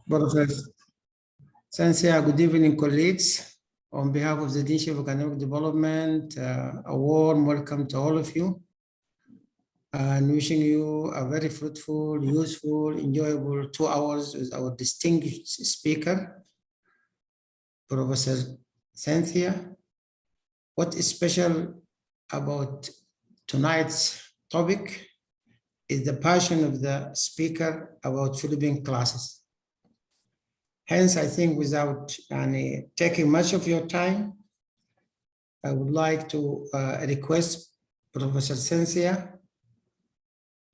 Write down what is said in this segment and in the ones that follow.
Professor Sansia, good evening, colleagues. On behalf of the Deanship of Academic Development, a warm welcome to all of you, and wishing you a very fruitful, useful, enjoyable 2 hours with our distinguished speaker, Professor Cynthia. What is special about tonight's topic is the passion of the speaker about Philippine classes. Hence, I think without taking much of your time, I would like to request Professor Cynthia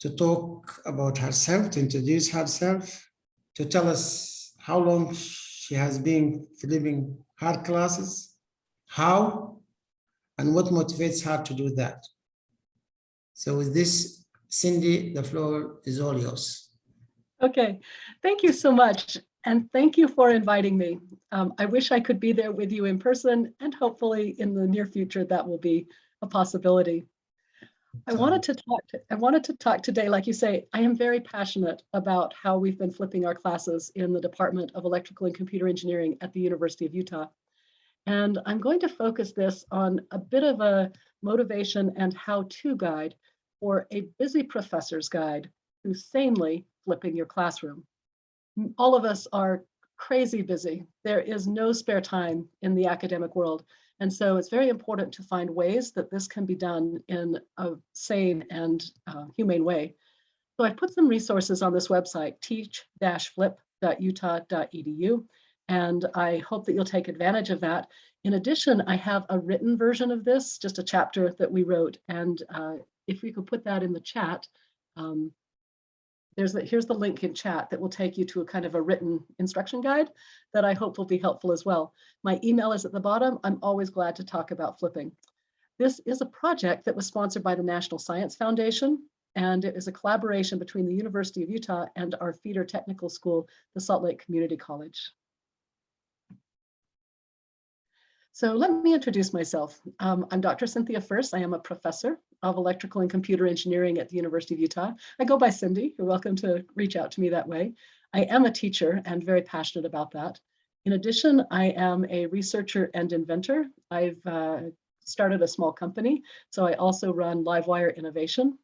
to talk about herself, to introduce herself, to tell us how long she has been delivering her classes, how, and what motivates her to do that. So with this, Cindy, the floor is all yours. Okay, thank you so much. And thank you for inviting me. I wish I could be there with you in person, and hopefully in the near future, that will be a possibility. I wanted to talk today, like you say, I am very passionate about how we've been flipping our classes in the Department of Electrical and Computer Engineering at the University of Utah. And I'm going to focus this on a bit of a motivation and how-to guide for a busy professor's guide to sanely flipping your classroom. All of us are crazy busy. There is no spare time in the academic world. And so it's very important to find ways that this can be done in a sane and humane way. So I've put some resources on this website, teach-flip.utah.edu, and I hope that you'll take advantage of that. In addition, I have a written version of this, just a chapter that we wrote. And if we could put that in the chat, here's the link in chat that will take you to a kind of a written instruction guide that I hope will be helpful as well. My email is at the bottom. I'm always glad to talk about flipping. This is a project that was sponsored by the National Science Foundation, and it is a collaboration between the University of Utah and our feeder technical school, the Salt Lake Community College. So let me introduce myself. I'm Dr. Cynthia First. I am a professor of electrical and computer engineering at the University of Utah. I go by Cindy. You're welcome to reach out to me that way. I am a teacher and very passionate about that. In addition, I am a researcher and inventor. I've started a small company, so I also run Livewire Innovation.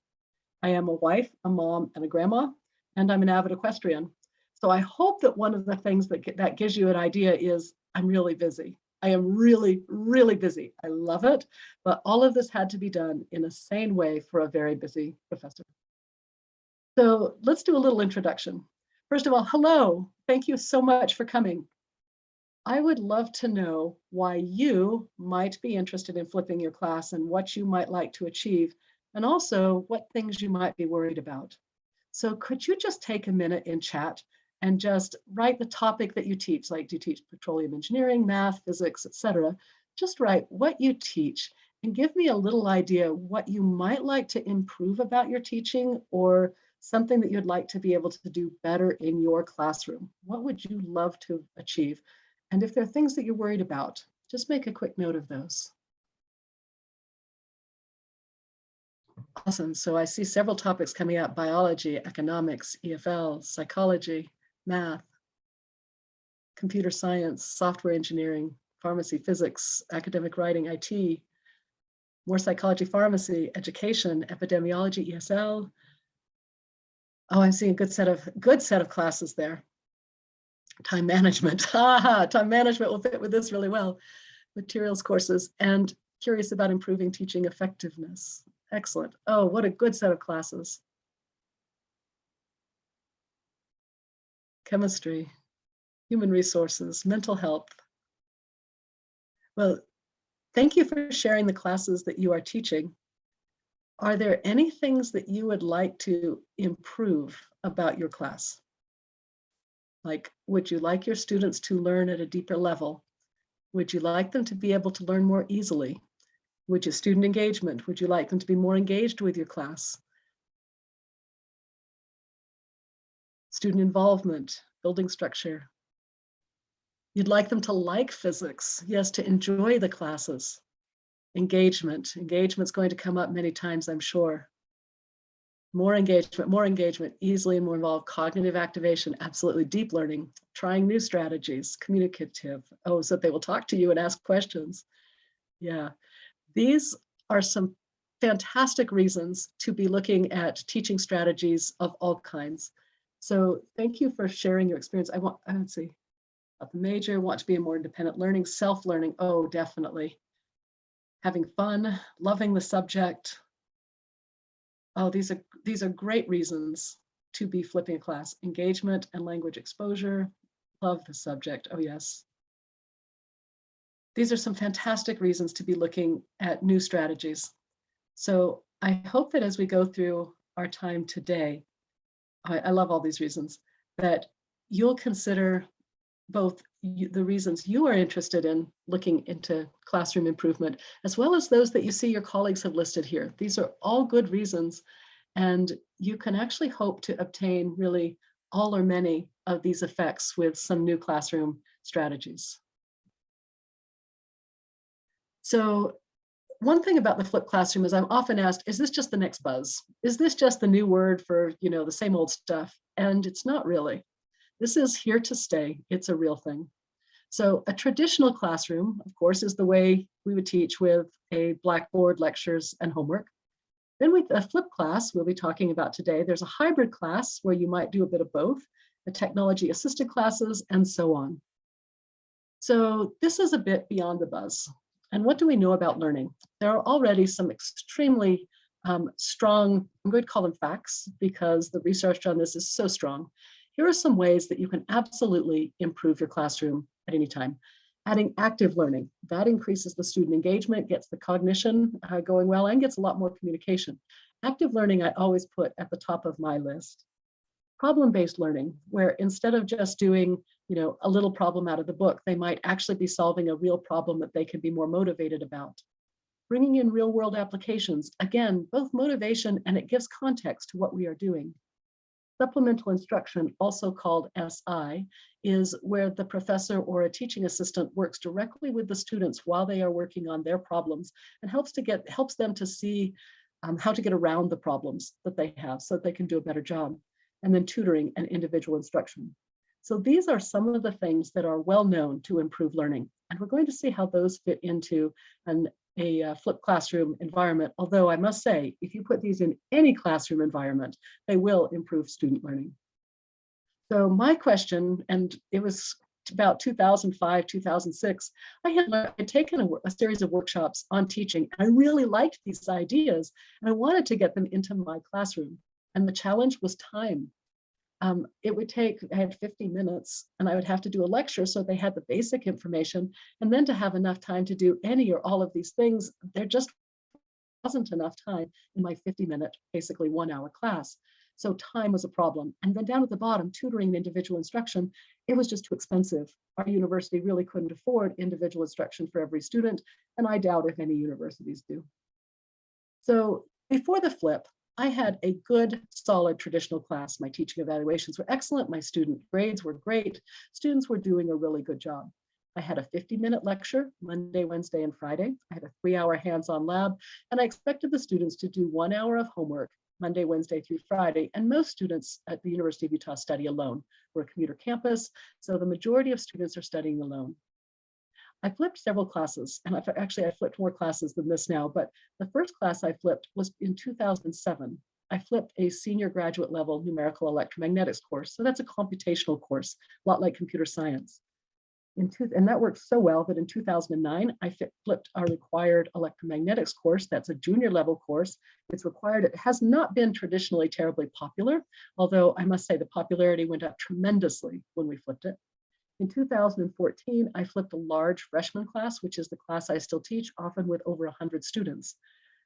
I am a wife, a mom, and a grandma, and I'm an avid equestrian. So I hope that one of the things that gives you an idea is I'm really busy. I am really, really busy. I love it, but all of this had to be done in a sane way for a very busy professor. So let's do a little introduction. First of all, hello. Thank you so much for coming. I would love to know why you might be interested in flipping your class and what you might like to achieve, and also what things you might be worried about. So could you just take a minute in chat and just write the topic that you teach, like do you teach petroleum engineering, math, physics, etc. Just write what you teach and give me a little idea what you might like to improve about your teaching or something that you'd like to be able to do better in your classroom. What would you love to achieve? And if there are things that you're worried about, just make a quick note of those. Awesome, so I see several topics coming up: biology, economics, EFL, psychology, math, computer science, software engineering, pharmacy, physics, academic writing, IT, more psychology, pharmacy, education, epidemiology, ESL. Oh, I'm seeing a good set of classes there. Time management, time management will fit with this really well. Materials courses, and curious about improving teaching effectiveness. Excellent. Oh, what a good set of classes. Chemistry, human resources, mental health. Well, thank you for sharing the classes that you are teaching. Are there any things that you would like to improve about your class? Like, would you like your students to learn at a deeper level? Would you like them to be able to learn more easily? Would you student engagement? Would you like them to be more engaged with your class? Student involvement, building structure. You'd like them to like physics, yes, to enjoy the classes. Engagement's going to come up many times, I'm sure. more engagement, easily more involved, cognitive activation, absolutely deep learning, trying new strategies, communicative, oh, so that they will talk to you and ask questions. Yeah, these are some fantastic reasons to be looking at teaching strategies of all kinds. So thank you for sharing your experience. I would say, about the major, want to be a more independent learning, self-learning, oh, definitely. Having fun, loving the subject. Oh, these are great reasons to be flipping a class. Engagement and language exposure, love the subject, oh yes. These are some fantastic reasons to be looking at new strategies. So I hope that as we go through our time today, I love all these reasons, that you'll consider both the reasons you are interested in looking into classroom improvement, as well as those that you see your colleagues have listed here. These are all good reasons, and you can actually hope to obtain really all or many of these effects with some new classroom strategies. So one thing about the flipped classroom is I'm often asked, is this just the next buzz? Is this just the new word for, the same old stuff? And it's not really. This is here to stay. It's a real thing. So a traditional classroom, of course, is the way we would teach with a blackboard, lectures, and homework. Then with a flipped class, we'll be talking about today, there's a hybrid class where you might do a bit of both, the technology assisted classes, and so on. So this is a bit beyond the buzz. And what do we know about learning? There are already some extremely strong, I'm going to call them facts because the research on this is so strong. Here are some ways that you can absolutely improve your classroom at any time. Adding active learning, that increases the student engagement, gets the cognition going well, and gets a lot more communication. Active learning, I always put at the top of my list. Problem-based learning, where instead of just doing a little problem out of the book, they might actually be solving a real problem that they can be more motivated about. Bringing in real-world applications, again, both motivation and it gives context to what we are doing. Supplemental instruction, also called SI, is where the professor or a teaching assistant works directly with the students while they are working on their problems and helps them to see how to get around the problems that they have so that they can do a better job. And then tutoring and individual instruction. So these are some of the things that are well known to improve learning. And we're going to see how those fit into a flipped classroom environment. Although I must say, if you put these in any classroom environment, they will improve student learning. So my question, and it was about 2005, 2006, I had taken a series of workshops on teaching. I really liked these ideas and I wanted to get them into my classroom. And the challenge was time. It would take, I had 50 minutes and I would have to do a lecture so they had the basic information. And then to have enough time to do any or all of these things, there just wasn't enough time in my 50-minute, basically 1-hour class. So time was a problem. And then down at the bottom, tutoring and individual instruction, it was just too expensive. Our university really couldn't afford individual instruction for every student. And I doubt if any universities do. So before the flip, I had a good, solid traditional class. My teaching evaluations were excellent. My student grades were great. Students were doing a really good job. I had a 50-minute lecture, Monday, Wednesday, and Friday. I had a 3-hour hands-on lab, and I expected the students to do 1 hour of homework, Monday, Wednesday through Friday. And most students at the University of Utah study alone. We're a commuter campus, so the majority of students are studying alone. I flipped several classes, and I flipped more classes than this now, but the first class I flipped was in 2007. I flipped a senior graduate level numerical electromagnetics course. So that's a computational course, a lot like computer science. And that worked so well that in 2009, I flipped our required electromagnetics course. That's a junior level course. It's required. It has not been traditionally terribly popular, although I must say the popularity went up tremendously when we flipped it. In 2014, I flipped a large freshman class, which is the class I still teach, often with over 100 students.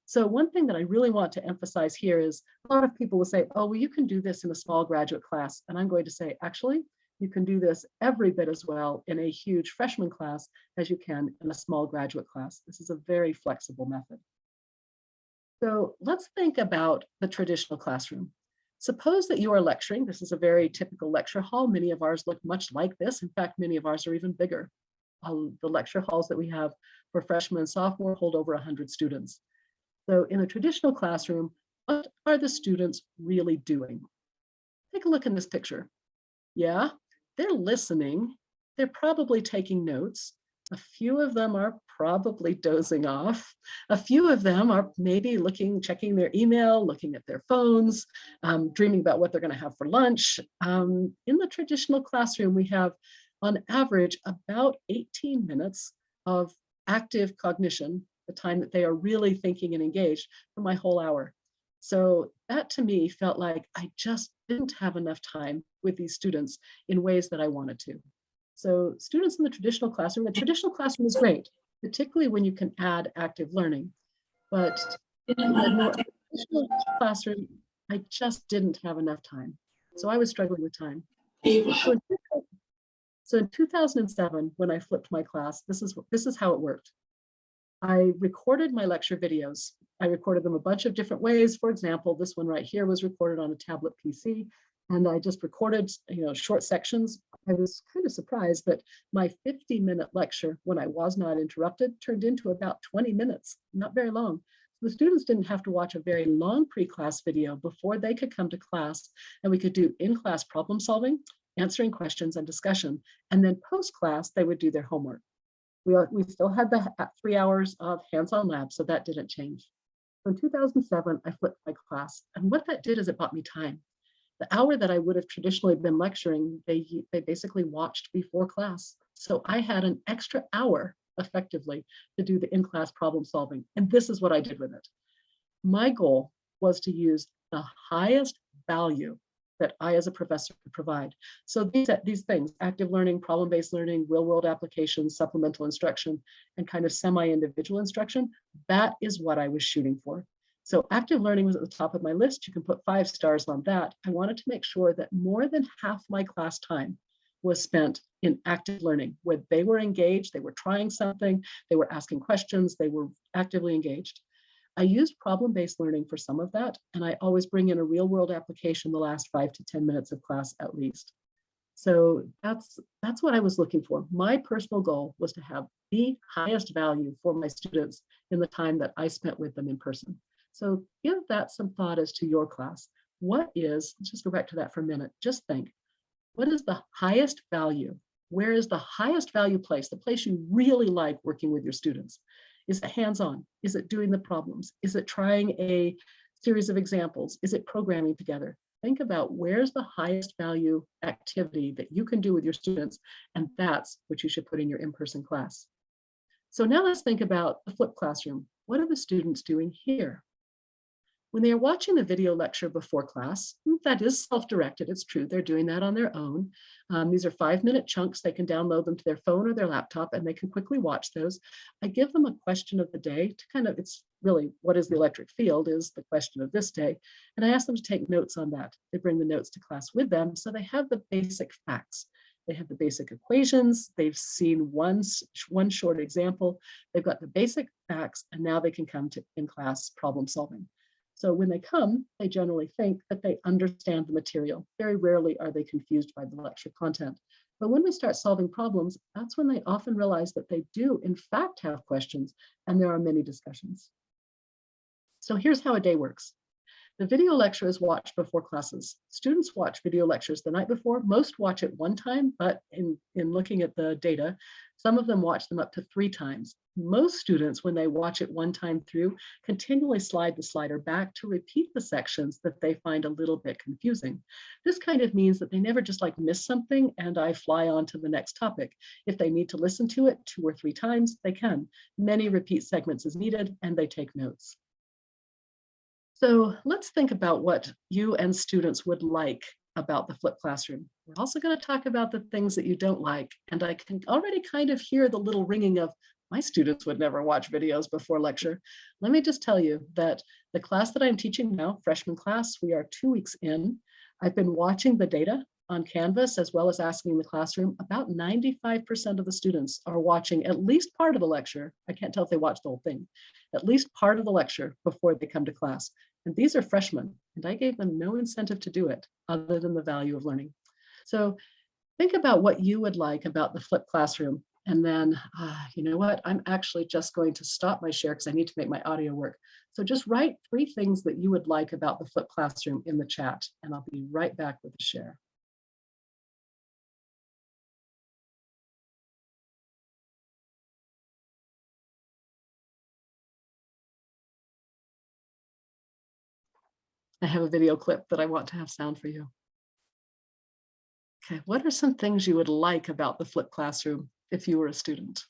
So one thing that I really want to emphasize here is a lot of people will say, oh, well, you can do this in a small graduate class. And I'm going to say, actually, you can do this every bit as well in a huge freshman class as you can in a small graduate class. This is a very flexible method. So let's think about the traditional classroom. Suppose that you are lecturing. This is a very typical lecture hall. Many of ours look much like this. In fact, many of ours are even bigger. The lecture halls that we have for freshmen and sophomore hold over 100 students. So in a traditional classroom, What are the students really doing? Take a look in this picture. Yeah, they're listening. They're probably taking notes. A few of them are probably dozing off. A few of them are maybe checking their email, looking at their phones, dreaming about what they're going to have for lunch. In the traditional classroom, we have on average about 18 minutes of active cognition, the time that they are really thinking and engaged, for my whole hour. So that to me felt like I just didn't have enough time with these students in ways that I wanted to. So students in the traditional classroom is great, particularly when you can add active learning. But in the more traditional classroom, I just didn't have enough time. So I was struggling with time. So in 2007, when I flipped my class, this is how it worked. I recorded my lecture videos. I recorded them a bunch of different ways. For example, this one right here was recorded on a tablet PC, and I just recorded, short sections. I was kind of surprised that my 50-minute lecture, when I was not interrupted, turned into about 20 minutes, not very long. The students didn't have to watch a very long pre-class video before they could come to class, and we could do in-class problem solving, answering questions and discussion. And then post-class, they would do their homework. We still had the 3 hours of hands-on lab, so that didn't change. So in 2007, I flipped my class. And what that did is it bought me time. The hour that I would have traditionally been lecturing, they basically watched before class. So I had an extra hour effectively to do the in-class problem solving. And this is what I did with it. My goal was to use the highest value that I as a professor could provide. So these things, active learning, problem-based learning, real-world applications, supplemental instruction, and kind of semi-individual instruction, that is what I was shooting for. So active learning was at the top of my list. You can put 5 stars on that. I wanted to make sure that more than half my class time was spent in active learning, where they were engaged, they were trying something, they were asking questions, they were actively engaged. I used problem-based learning for some of that, and I always bring in a real-world application the last 5 to 10 minutes of class at least. So that's what I was looking for. My personal goal was to have the highest value for my students in the time that I spent with them in person. So give that some thought as to your class. Let's just go back to that for a minute. Just think, what is the highest value? Where is the highest value place, the place you really like working with your students? Is it hands-on? Is it doing the problems? Is it trying a series of examples? Is it programming together? Think about where's the highest value activity that you can do with your students, and that's what you should put in your in-person class. So now let's think about the flipped classroom. What are the students doing here? When they are watching the video lecture before class, that is self-directed, it's true, they're doing that on their own. These are 5-minute chunks, they can download them to their phone or their laptop and they can quickly watch those. I give them a question of the day to it's really, what is the electric field is the question of this day. And I ask them to take notes on that. They bring the notes to class with them, so they have the basic facts. They have the basic equations, they've seen one short example, they've got the basic facts, and now they can come to in-class problem solving. So when they come, they generally think that they understand the material. Very rarely are they confused by the lecture content. But when we start solving problems, that's when they often realize that they do in fact have questions, and there are many discussions. So here's how a day works. The video lecture is watched before classes. Students watch video lectures the night before. Most watch it one time, but in looking at the data, some of them watch them up to 3 times. Most students, when they watch it one time through, continually slide the slider back to repeat the sections that they find a little bit confusing. This kind of means that they never just miss something and I fly on to the next topic. If they need to listen to it 2 or 3 times, they can. Many repeat segments is needed and they take notes. So let's think about what you and students would like about the flipped classroom. We're also going to talk about the things that you don't like. And I can already kind of hear the little ringing of, my students would never watch videos before lecture. Let me just tell you that the class that I'm teaching now, freshman class, we are 2 weeks in. I've been watching the data on Canvas as well as asking in the classroom. About 95% of the students are watching at least part of the lecture. I can't tell if they watch the whole thing, at least part of the lecture before they come to class. And these are freshmen, and I gave them no incentive to do it other than the value of learning. So think about what you would like about the flipped classroom. And then, you know what, I'm actually just going to stop my share because I need to make my audio work. So just write 3 things that you would like about the flipped classroom in the chat, and I'll be right back with the share. I have a video clip that I want to have sound for you. Okay, what are some things you would like about the flipped classroom if you were a student?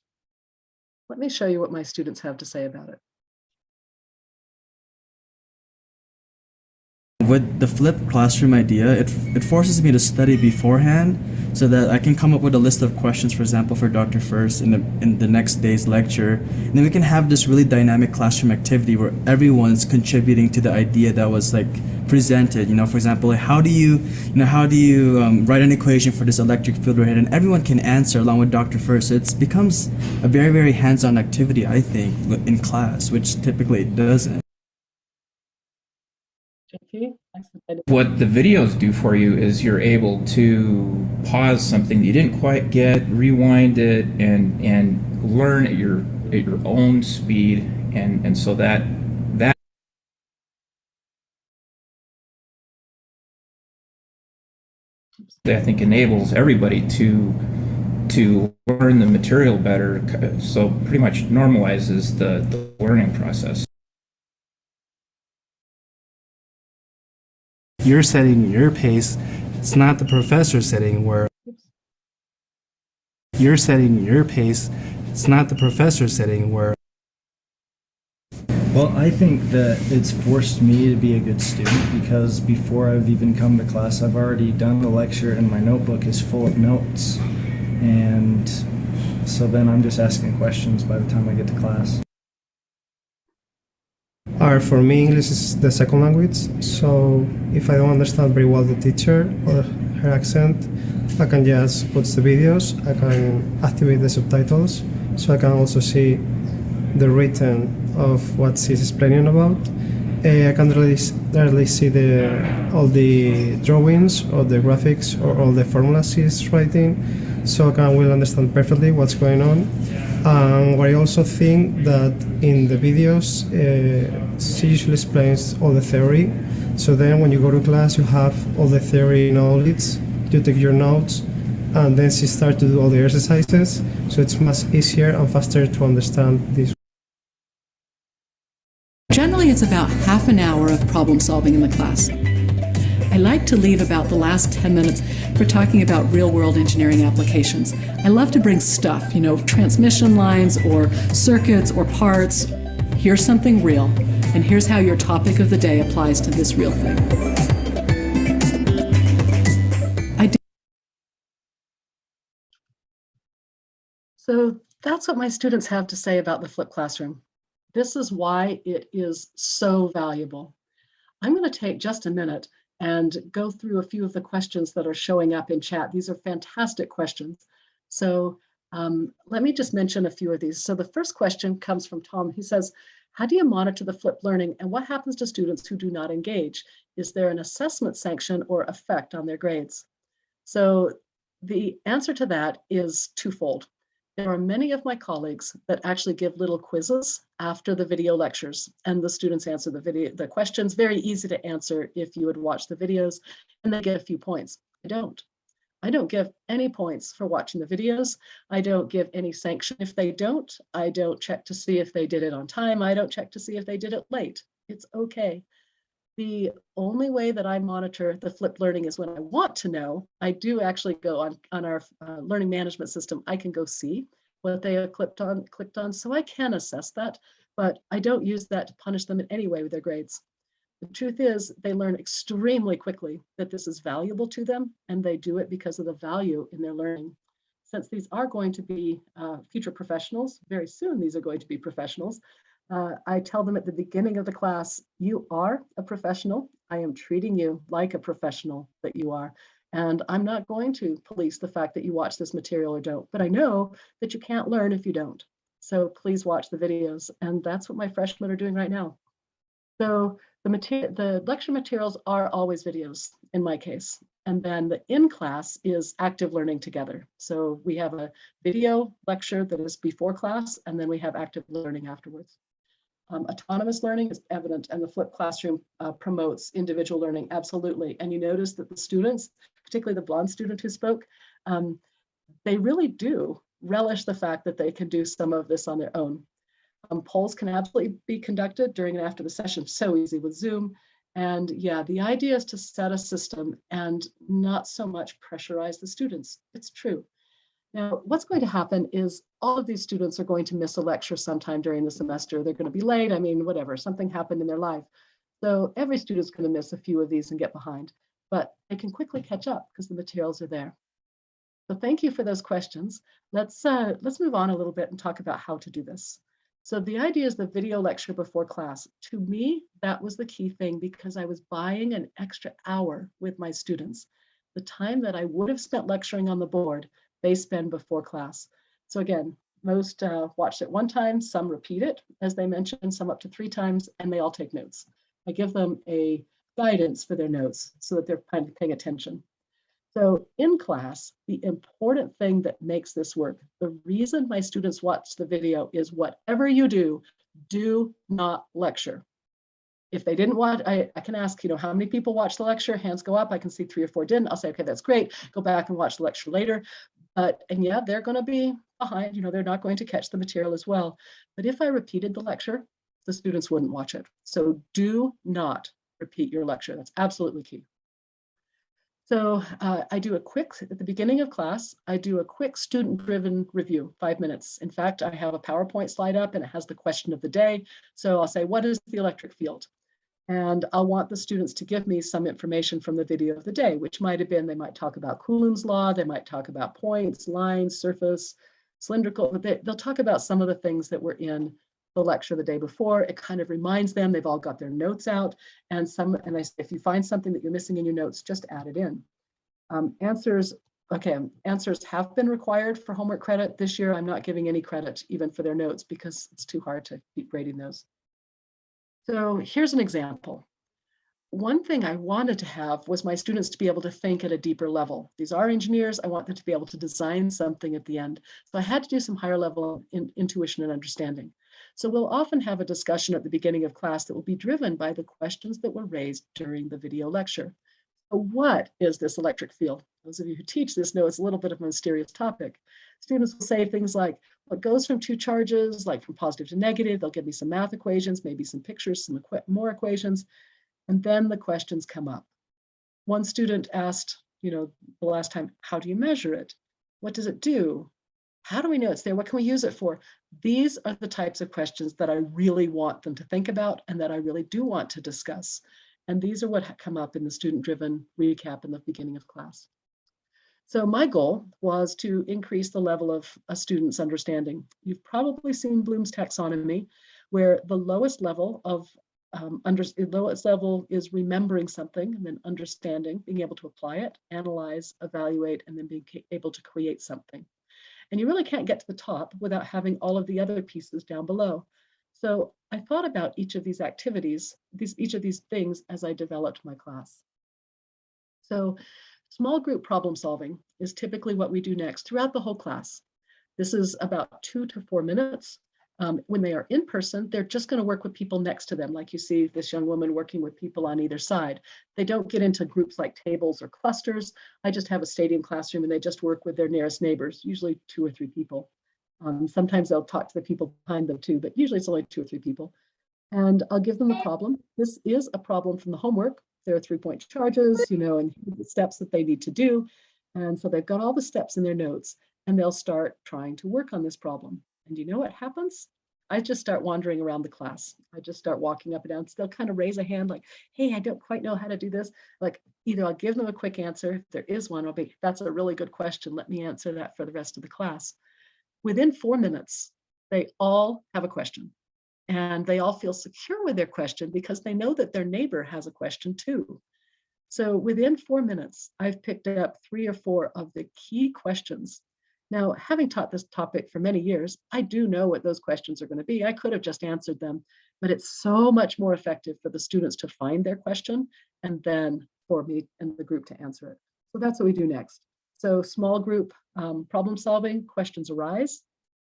Let me show you what my students have to say about it. With the flipped classroom idea, it forces me to study beforehand so that I can come up with a list of questions, for example, for Dr. First in the next day's lecture. And then we can have this really dynamic classroom activity where everyone's contributing to the idea that was like presented. You know, for example, like how do you write an equation for this electric field right here? And everyone can answer along with Dr. First. So it becomes a very, very hands-on activity, I think, in class, which typically it doesn't. What the videos do for you is you're able to pause something you didn't quite get, rewind it, and learn at your own speed, and so that I think enables everybody to learn the material better. So pretty much normalizes the learning process. You're setting your pace. It's not the professor setting where you're setting your pace. It's not the professor setting where. Well, I think that it's forced me to be a good student because before I've even come to class, I've already done the lecture and my notebook is full of notes. And so then I'm just asking questions by the time I get to class. For me, English is the second language, so if I don't understand very well the teacher or her accent, I can just watch the videos, I can activate the subtitles, so I can also see the written of what she's explaining about. I can really see all the drawings or the graphics or all the formulas she's writing, so I will understand perfectly what's going on. What I also think that in the videos, she usually explains all the theory. So then when you go to class, you have all the theory knowledge, you take your notes, and then she starts to do all the exercises. So it's much easier and faster to understand this. Generally, it's about half an hour of problem solving in the class. I like to leave about the last 10 minutes for talking about real-world engineering applications. I love to bring stuff, transmission lines or circuits or parts. Here's something real, and here's how your topic of the day applies to this real thing. So that's what my students have to say about the flipped classroom. This is why it is so valuable. I'm going to take just a minute and go through a few of the questions that are showing up in chat. These are fantastic questions. So let me just mention a few of these. So the first question comes from Tom. He says, how do you monitor the flipped learning and what happens to students who do not engage? Is there an assessment sanction or effect on their grades? So the answer to that is twofold. There are many of my colleagues that actually give little quizzes after the video lectures, and the students answer the questions. Very easy to answer if you would watch the videos, and they get a few points. I don't give any points for watching the videos. I don't give any sanction if they don't. I don't check to see if they did it on time. I don't check to see if they did it late. It's okay. The only way that I monitor the flipped learning is when I want to know. I do actually go on our learning management system. I can go see what they have clicked on, so I can assess that, but I don't use that to punish them in any way with their grades. The truth is they learn extremely quickly that this is valuable to them, and they do it because of the value in their learning. Since these are going to be future professionals, very soon these are going to be professionals, I tell them at the beginning of the class, you are a professional. I am treating you like a professional that you are. And I'm not going to police the fact that you watch this material or don't, but I know that you can't learn if you don't. So please watch the videos. And that's what my freshmen are doing right now. So the lecture materials are always videos in my case. And then the in-class is active learning together. So we have a video lecture that is before class, and then we have active learning afterwards. Autonomous learning is evident, and the flipped classroom promotes individual learning, absolutely. And you notice that the students, particularly the blonde student who spoke, they really do relish the fact that they can do some of this on their own. Polls can absolutely be conducted during and after the session, so easy with Zoom. And yeah, the idea is to set a system and not so much pressurize the students. It's true. Now, what's going to happen is all of these students are going to miss a lecture sometime during the semester. They're going to be late. I mean, whatever, something happened in their life. So every student's going to miss a few of these and get behind, but they can quickly catch up because the materials are there. So thank you for those questions. Let's move on a little bit and talk about how to do this. So the idea is the video lecture before class. To me, that was the key thing because I was buying an extra hour with my students. The time that I would have spent lecturing on the board, they spend before class. So again, most watched it one time, some repeat it, as they mentioned, some up to 3 times, and they all take notes. I give them a guidance for their notes so that they're kind of paying attention. So in class, the important thing that makes this work, the reason my students watch the video is whatever you do not lecture. If they didn't watch, I can ask, how many people watched the lecture? Hands go up. I can see 3 or 4 didn't. I'll say, okay, that's great. Go back and watch the lecture later. And yeah, they're going to be behind, they're not going to catch the material as well. But if I repeated the lecture, the students wouldn't watch it. So do not repeat your lecture. That's absolutely key. So I do a quick, at the beginning of class, I do a quick student-driven review, 5 minutes. In fact, I have a PowerPoint slide up and it has the question of the day. So I'll say, what is the electric field? And I'll want the students to give me some information from the video of the day, which might have been, they might talk about Coulomb's law, they might talk about points, lines, surface, cylindrical, but they'll talk about some of the things that were in the lecture the day before. It kind of reminds them, they've all got their notes out, and I say, if you find something that you're missing in your notes, just add it in. Answers have been required for homework credit. This year, I'm not giving any credit even for their notes because it's too hard to keep grading those. So here's an example. One thing I wanted to have was my students to be able to think at a deeper level. These are engineers. I want them to be able to design something at the end. So I had to do some higher level intuition and understanding. So we'll often have a discussion at the beginning of class that will be driven by the questions that were raised during the video lecture. So what is this electric field? Those of you who teach this know it's a little bit of a mysterious topic. Students will say things like, what goes from 2 charges, like from positive to negative. They'll give me some math equations, maybe some pictures, some more equations. And then the questions come up. One student asked, the last time, how do you measure it? What does it do? How do we know it's there? What can we use it for? These are the types of questions that I really want them to think about and that I really do want to discuss. And these are what come up in the student-driven recap in the beginning of class. So my goal was to increase the level of a student's understanding. You've probably seen Bloom's taxonomy, where the lowest level is remembering something, and then understanding, being able to apply it, analyze, evaluate, and then being able to create something. And you really can't get to the top without having all of the other pieces down below. So I thought about each of these activities, each of these things as I developed my class. So small group problem solving is typically what we do next throughout the whole class. This is about 2 to 4 minutes. When they are in person, they're just going to work with people next to them, like you see this young woman working with people on either side. They don't get into groups like tables or clusters. I just have a stadium classroom and they just work with their nearest neighbors, usually 2 or 3 people. Sometimes they'll talk to the people behind them too, but usually it's only 2 or 3 people. And I'll give them the problem. This is a problem from the homework. There are 3-point charges, and the steps that they need to do. And so they've got all the steps in their notes and they'll start trying to work on this problem. And you know what happens? I just start wandering around the class. I just start walking up and down. They'll kind of raise a hand like, hey, I don't quite know how to do this. Like either I'll give them a quick answer. If there is one, I'll be, that's a really good question. Let me answer that for the rest of the class. Within 4 minutes, they all have a question. And they all feel secure with their question because they know that their neighbor has a question too. So within 4 minutes, I've picked up 3 or 4 of the key questions. Now, having taught this topic for many years, I do know what those questions are going to be. I could have just answered them, but it's so much more effective for the students to find their question and then for me and the group to answer it. So that's what we do next. So small group problem solving, questions arise.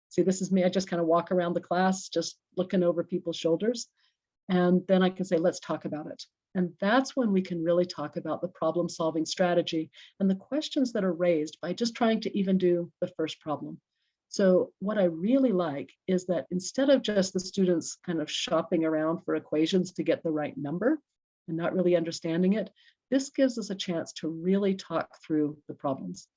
See, this is me. I just kind of walk around the class, just looking over people's shoulders. And then I can say, let's talk about it. And that's when we can really talk about the problem solving strategy and the questions that are raised by just trying to even do the first problem. So what I really like is that instead of just the students kind of shopping around for equations to get the right number and not really understanding it, this gives us a chance to really talk through the problems.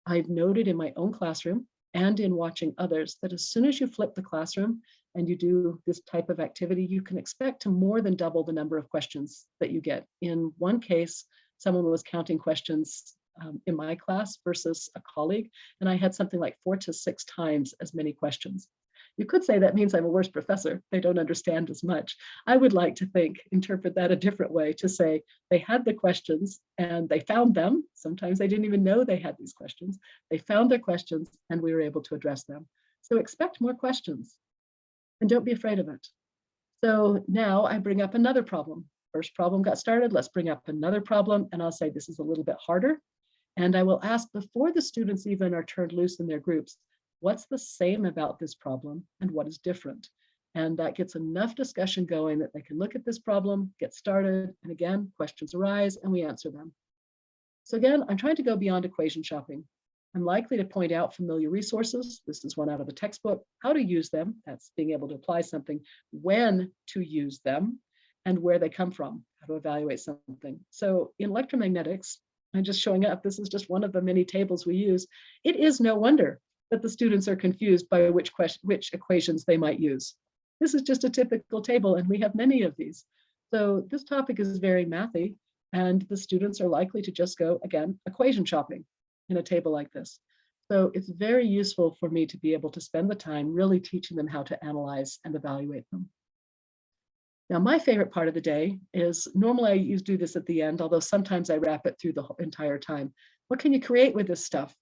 I've noted in my own classroom and in watching others that as soon as you flip the classroom and you do this type of activity, you can expect to more than double the number of questions that you get. In one case, someone was counting questions in my class versus a colleague, and I had something like 4 to 6 times as many questions. You could say that means I'm a worse professor. They don't understand as much. I would like to interpret that a different way, to say they had the questions and they found them. Sometimes they didn't even know they had these questions. They found their questions and we were able to address them. So expect more questions and don't be afraid of it. So now I bring up another problem. First problem got started, let's bring up another problem, and I'll say this is a little bit harder. And I will ask before the students even are turned loose in their groups, what's the same about this problem and what is different? And that gets enough discussion going that they can look at this problem, get started, and again, questions arise and we answer them. So again, I'm trying to go beyond equation shopping. I'm likely to point out familiar resources. This is one out of the textbook, how to use them. That's being able to apply something, when to use them, and where they come from, how to evaluate something. So in electromagnetics, I'm just showing up. This is just one of the many tables we use. It is no wonder that the students are confused by which equations they might use. This is just a typical table, and we have many of these. So this topic is very mathy, and the students are likely to just go, again, equation shopping in a table like this. So it's very useful for me to be able to spend the time really teaching them how to analyze and evaluate them. Now, my favorite part of the day is, normally I do this at the end, although sometimes I wrap it through the entire time. What can you create with this stuff?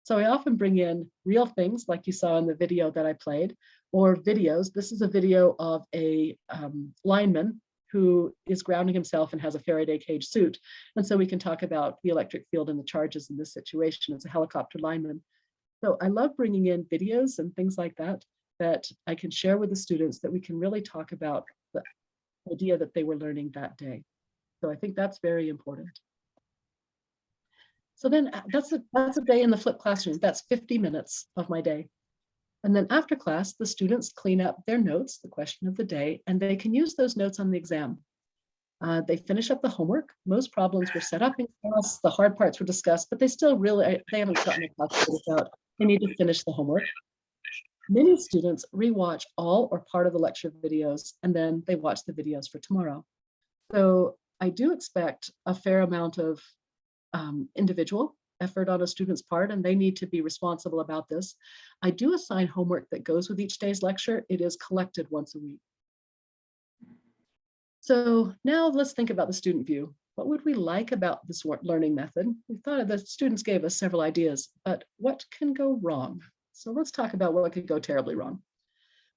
So I often bring in real things like you saw in the video that I played, or videos. This is a video of a lineman who is grounding himself and has a Faraday cage suit. And so we can talk about the electric field and the charges in this situation. It's a helicopter lineman. So I love bringing in videos and things like that, that I can share with the students, that we can really talk about the idea that they were learning that day. So I think that's very important. So then that's a day in the flipped classroom. That's 50 minutes of my day. And then after class, the students clean up their notes, the question of the day, and they can use those notes on the exam. They finish up the homework. Most problems were set up in class, the hard parts were discussed, but they haven't gotten the calculators out. They need to finish the homework. Many students rewatch all or part of the lecture videos, and then they watch the videos for tomorrow. So I do expect a fair amount of individual effort on a student's part, and they need to be responsible about this. I do assign homework that goes with each day's lecture. It is collected once a week. So now let's think about the student view. What would we like about this learning method? We thought the students gave us several ideas, but what can go wrong? So let's talk about what could go terribly wrong.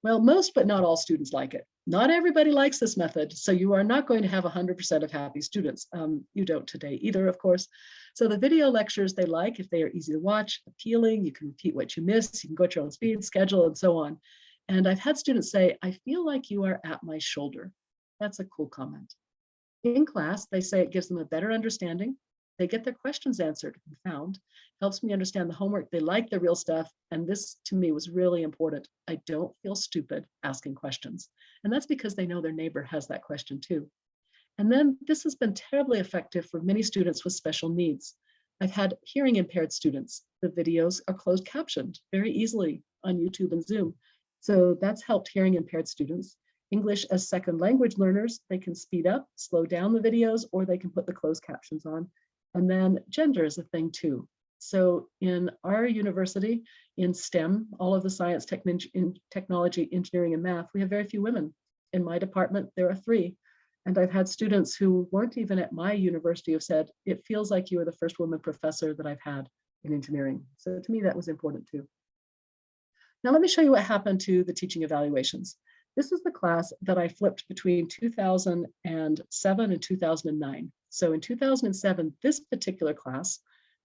Well, most but not all students like it. Not everybody likes this method, so you are not going to have 100% of happy students. You don't today either, of course. So the video lectures they like, if they are easy to watch, appealing, you can repeat what you missed, you can go at your own speed, schedule, and so on. And I've had students say, I feel like you are at my shoulder. That's a cool comment. In class, they say it gives them a better understanding. They get their questions answered and found, helps me understand the homework. They like the real stuff. And this to me was really important. I don't feel stupid asking questions. And that's because they know their neighbor has that question too. And then this has been terribly effective for many students with special needs. I've had hearing impaired students. The videos are closed captioned very easily on YouTube and Zoom. So that's helped hearing impaired students. English as second language learners, they can speed up, slow down the videos, or they can put the closed captions on. And then gender is a thing too. So in our university, in STEM, all of the science, technology, engineering, and math, we have very few women. In my department, there are 3. And I've had students who weren't even at my university have said, it feels like you are the first woman professor that I've had in engineering. So to me, that was important too. Now let me show you what happened to the teaching evaluations. This is the class that I flipped between 2007 and 2009. So in 2007, this particular class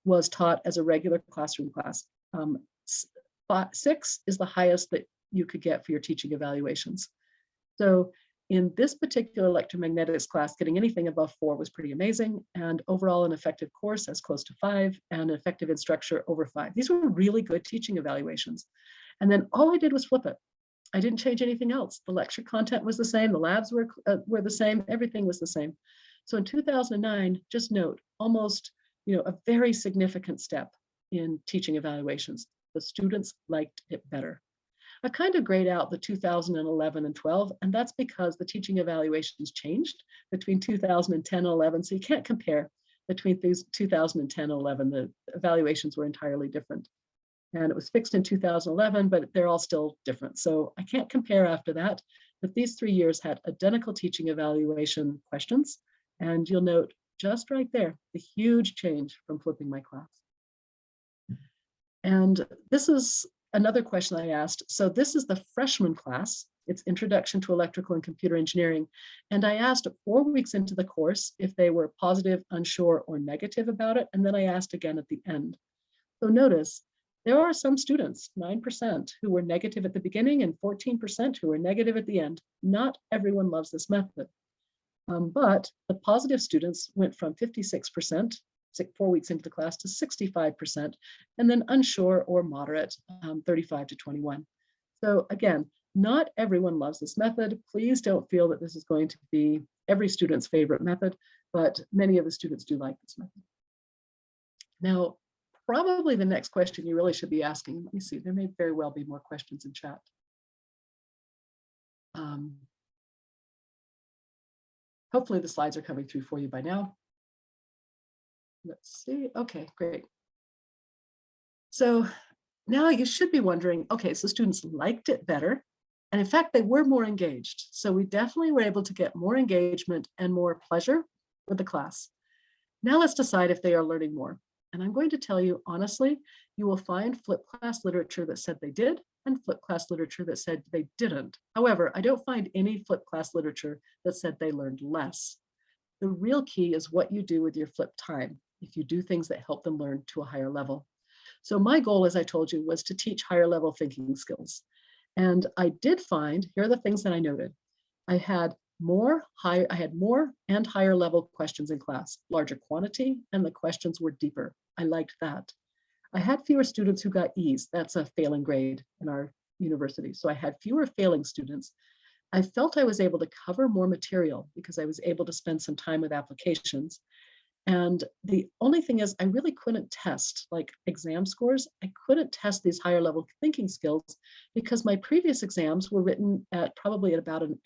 was taught as a regular classroom class. 6 is the highest that you could get for your teaching evaluations. So in this particular electromagnetics class, getting anything above 4 was pretty amazing. And overall, an effective course as close to 5 and an effective instructor over 5. These were really good teaching evaluations. And then all I did was flip it. I didn't change anything else. The lecture content was the same. The labs were the same. Everything was the same. So in 2009, just note, almost, a very significant step in teaching evaluations. The students liked it better. I kind of grayed out the 2011 and 12, and that's because the teaching evaluations changed between 2010 and 11. So you can't compare between 2010 and 11. The evaluations were entirely different. And it was fixed in 2011, but they're all still different. So I can't compare after that, but these 3 years had identical teaching evaluation questions. And you'll note just right there, the huge change from flipping my class. And this is another question I asked. So this is the freshman class. It's Introduction to Electrical and Computer Engineering. And I asked 4 weeks into the course if they were positive, unsure, or negative about it. And then I asked again at the end. So notice, there are some students, 9%, who were negative at the beginning and 14% who were negative at the end. Not everyone loves this method. But the positive students went from 56%, 4 weeks into the class, to 65%, and then unsure or moderate, 35 to 21. So again, not everyone loves this method. Please don't feel that this is going to be every student's favorite method, but many of the students do like this method. Now, probably the next question you really should be asking, let me see, there may very well be more questions in chat. Hopefully the slides are coming through for you by now. Let's see, okay, great. So now you should be wondering, okay, so students liked it better. And in fact, they were more engaged. So we definitely were able to get more engagement and more pleasure with the class. Now let's decide if they are learning more. And I'm going to tell you, honestly, you will find flipped class literature that said they did and flipped class literature that said they didn't. However, I don't find any flipped class literature that said they learned less. The real key is what you do with your flipped time, if you do things that help them learn to a higher level. So my goal, as I told you, was to teach higher level thinking skills. And I did find, here are the things that I noted. I had more and higher level questions in class, larger quantity, and the questions were deeper. I liked that. I had fewer students who got E's. That's a failing grade in our university. So I had fewer failing students. I felt I was able to cover more material because I was able to spend some time with applications. And the only thing is I really couldn't test like exam scores. I couldn't test these higher level thinking skills because my previous exams were written at probably at about an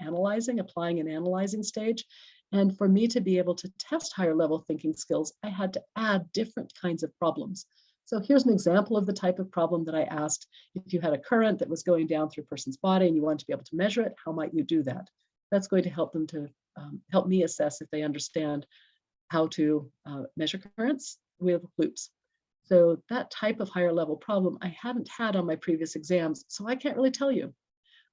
applying and analyzing stage. And for me to be able to test higher level thinking skills, I had to add different kinds of problems. So here's an example of the type of problem that I asked. If you had a current that was going down through a person's body and you wanted to be able to measure it, how might you do that? That's going to help them to help me assess if they understand how to measure currents with loops. So that type of higher level problem I haven't had on my previous exams, so I can't really tell you.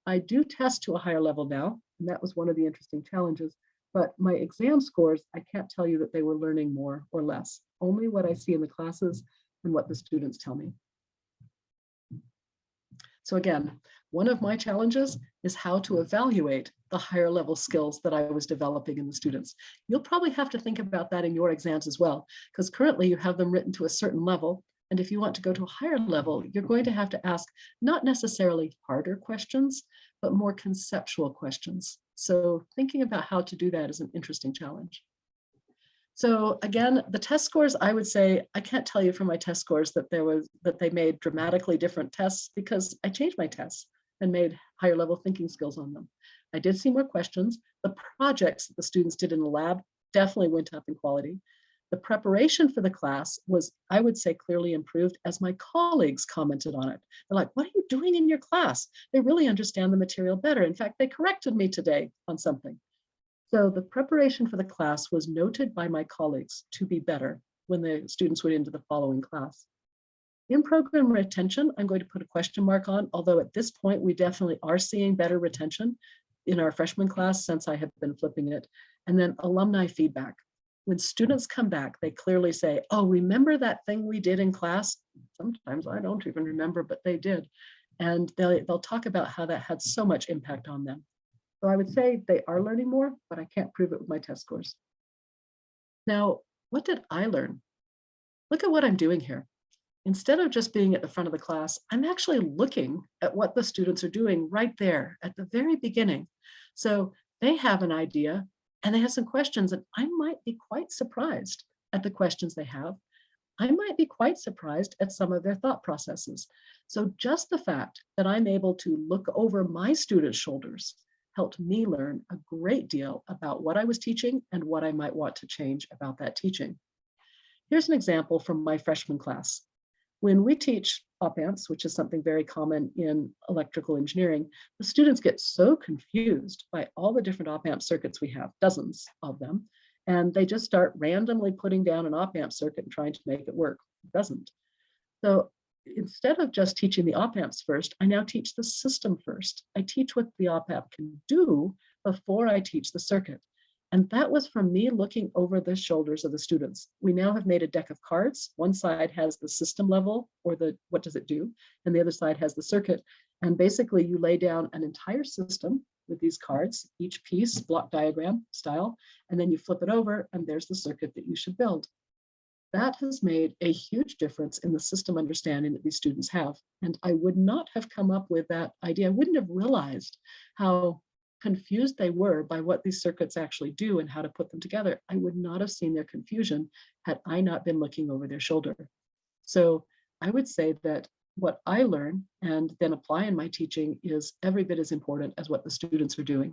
I do test to a higher level now, and that was one of the interesting challenges, but my exam scores, I can't tell you that they were learning more or less, only what I see in the classes and what the students tell me. So again, one of my challenges is how to evaluate the higher level skills that I was developing in the students. You'll probably have to think about that in your exams as well, because currently you have them written to a certain level. And if you want to go to a higher level, you're going to have to ask not necessarily harder questions, but more conceptual questions. So thinking about how to do that is an interesting challenge. So again, the test scores, I would say, I can't tell you from my test scores that they made dramatically different tests because I changed my tests and made higher level thinking skills on them. I did see more questions. The projects that the students did in the lab definitely went up in quality. The preparation for the class was, I would say, clearly improved as my colleagues commented on it. They're like, what are you doing in your class? They really understand the material better. In fact, they corrected me today on something. So the preparation for the class was noted by my colleagues to be better when the students went into the following class. In-program retention, I'm going to put a question mark on, although at this point, we definitely are seeing better retention in our freshman class since I have been flipping it. And then alumni feedback. When students come back, they clearly say, oh, remember that thing we did in class? Sometimes I don't even remember, but they did. And they'll talk about how that had so much impact on them. So I would say they are learning more, but I can't prove it with my test scores. Now, what did I learn? Look at what I'm doing here. Instead of just being at the front of the class, I'm actually looking at what the students are doing right there at the very beginning. So they have an idea and they have some questions, and I might be quite surprised at the questions they have. I might be quite surprised at some of their thought processes. So just the fact that I'm able to look over my students' shoulders helped me learn a great deal about what I was teaching and what I might want to change about that teaching. Here's an example from my freshman class. When we teach op amps, which is something very common in electrical engineering, the students get so confused by all the different op amp circuits we have, dozens of them, and they just start randomly putting down an op amp circuit and trying to make it work. It doesn't. So instead of just teaching the op amps first, I now teach the system first. I teach what the op amp can do before I teach the circuit. And that was from me looking over the shoulders of the students. We now have made a deck of cards. One side has the system level, or the what does it do, and the other side has the circuit. And basically you lay down an entire system with these cards, each piece block diagram style, and then you flip it over and there's the circuit that you should build. That has made a huge difference in the system understanding that these students have. And I would not have come up with that idea. I wouldn't have realized how confused they were by what these circuits actually do and how to put them together. I would not have seen their confusion had I not been looking over their shoulder. So I would say that what I learn and then apply in my teaching is every bit as important as what the students are doing.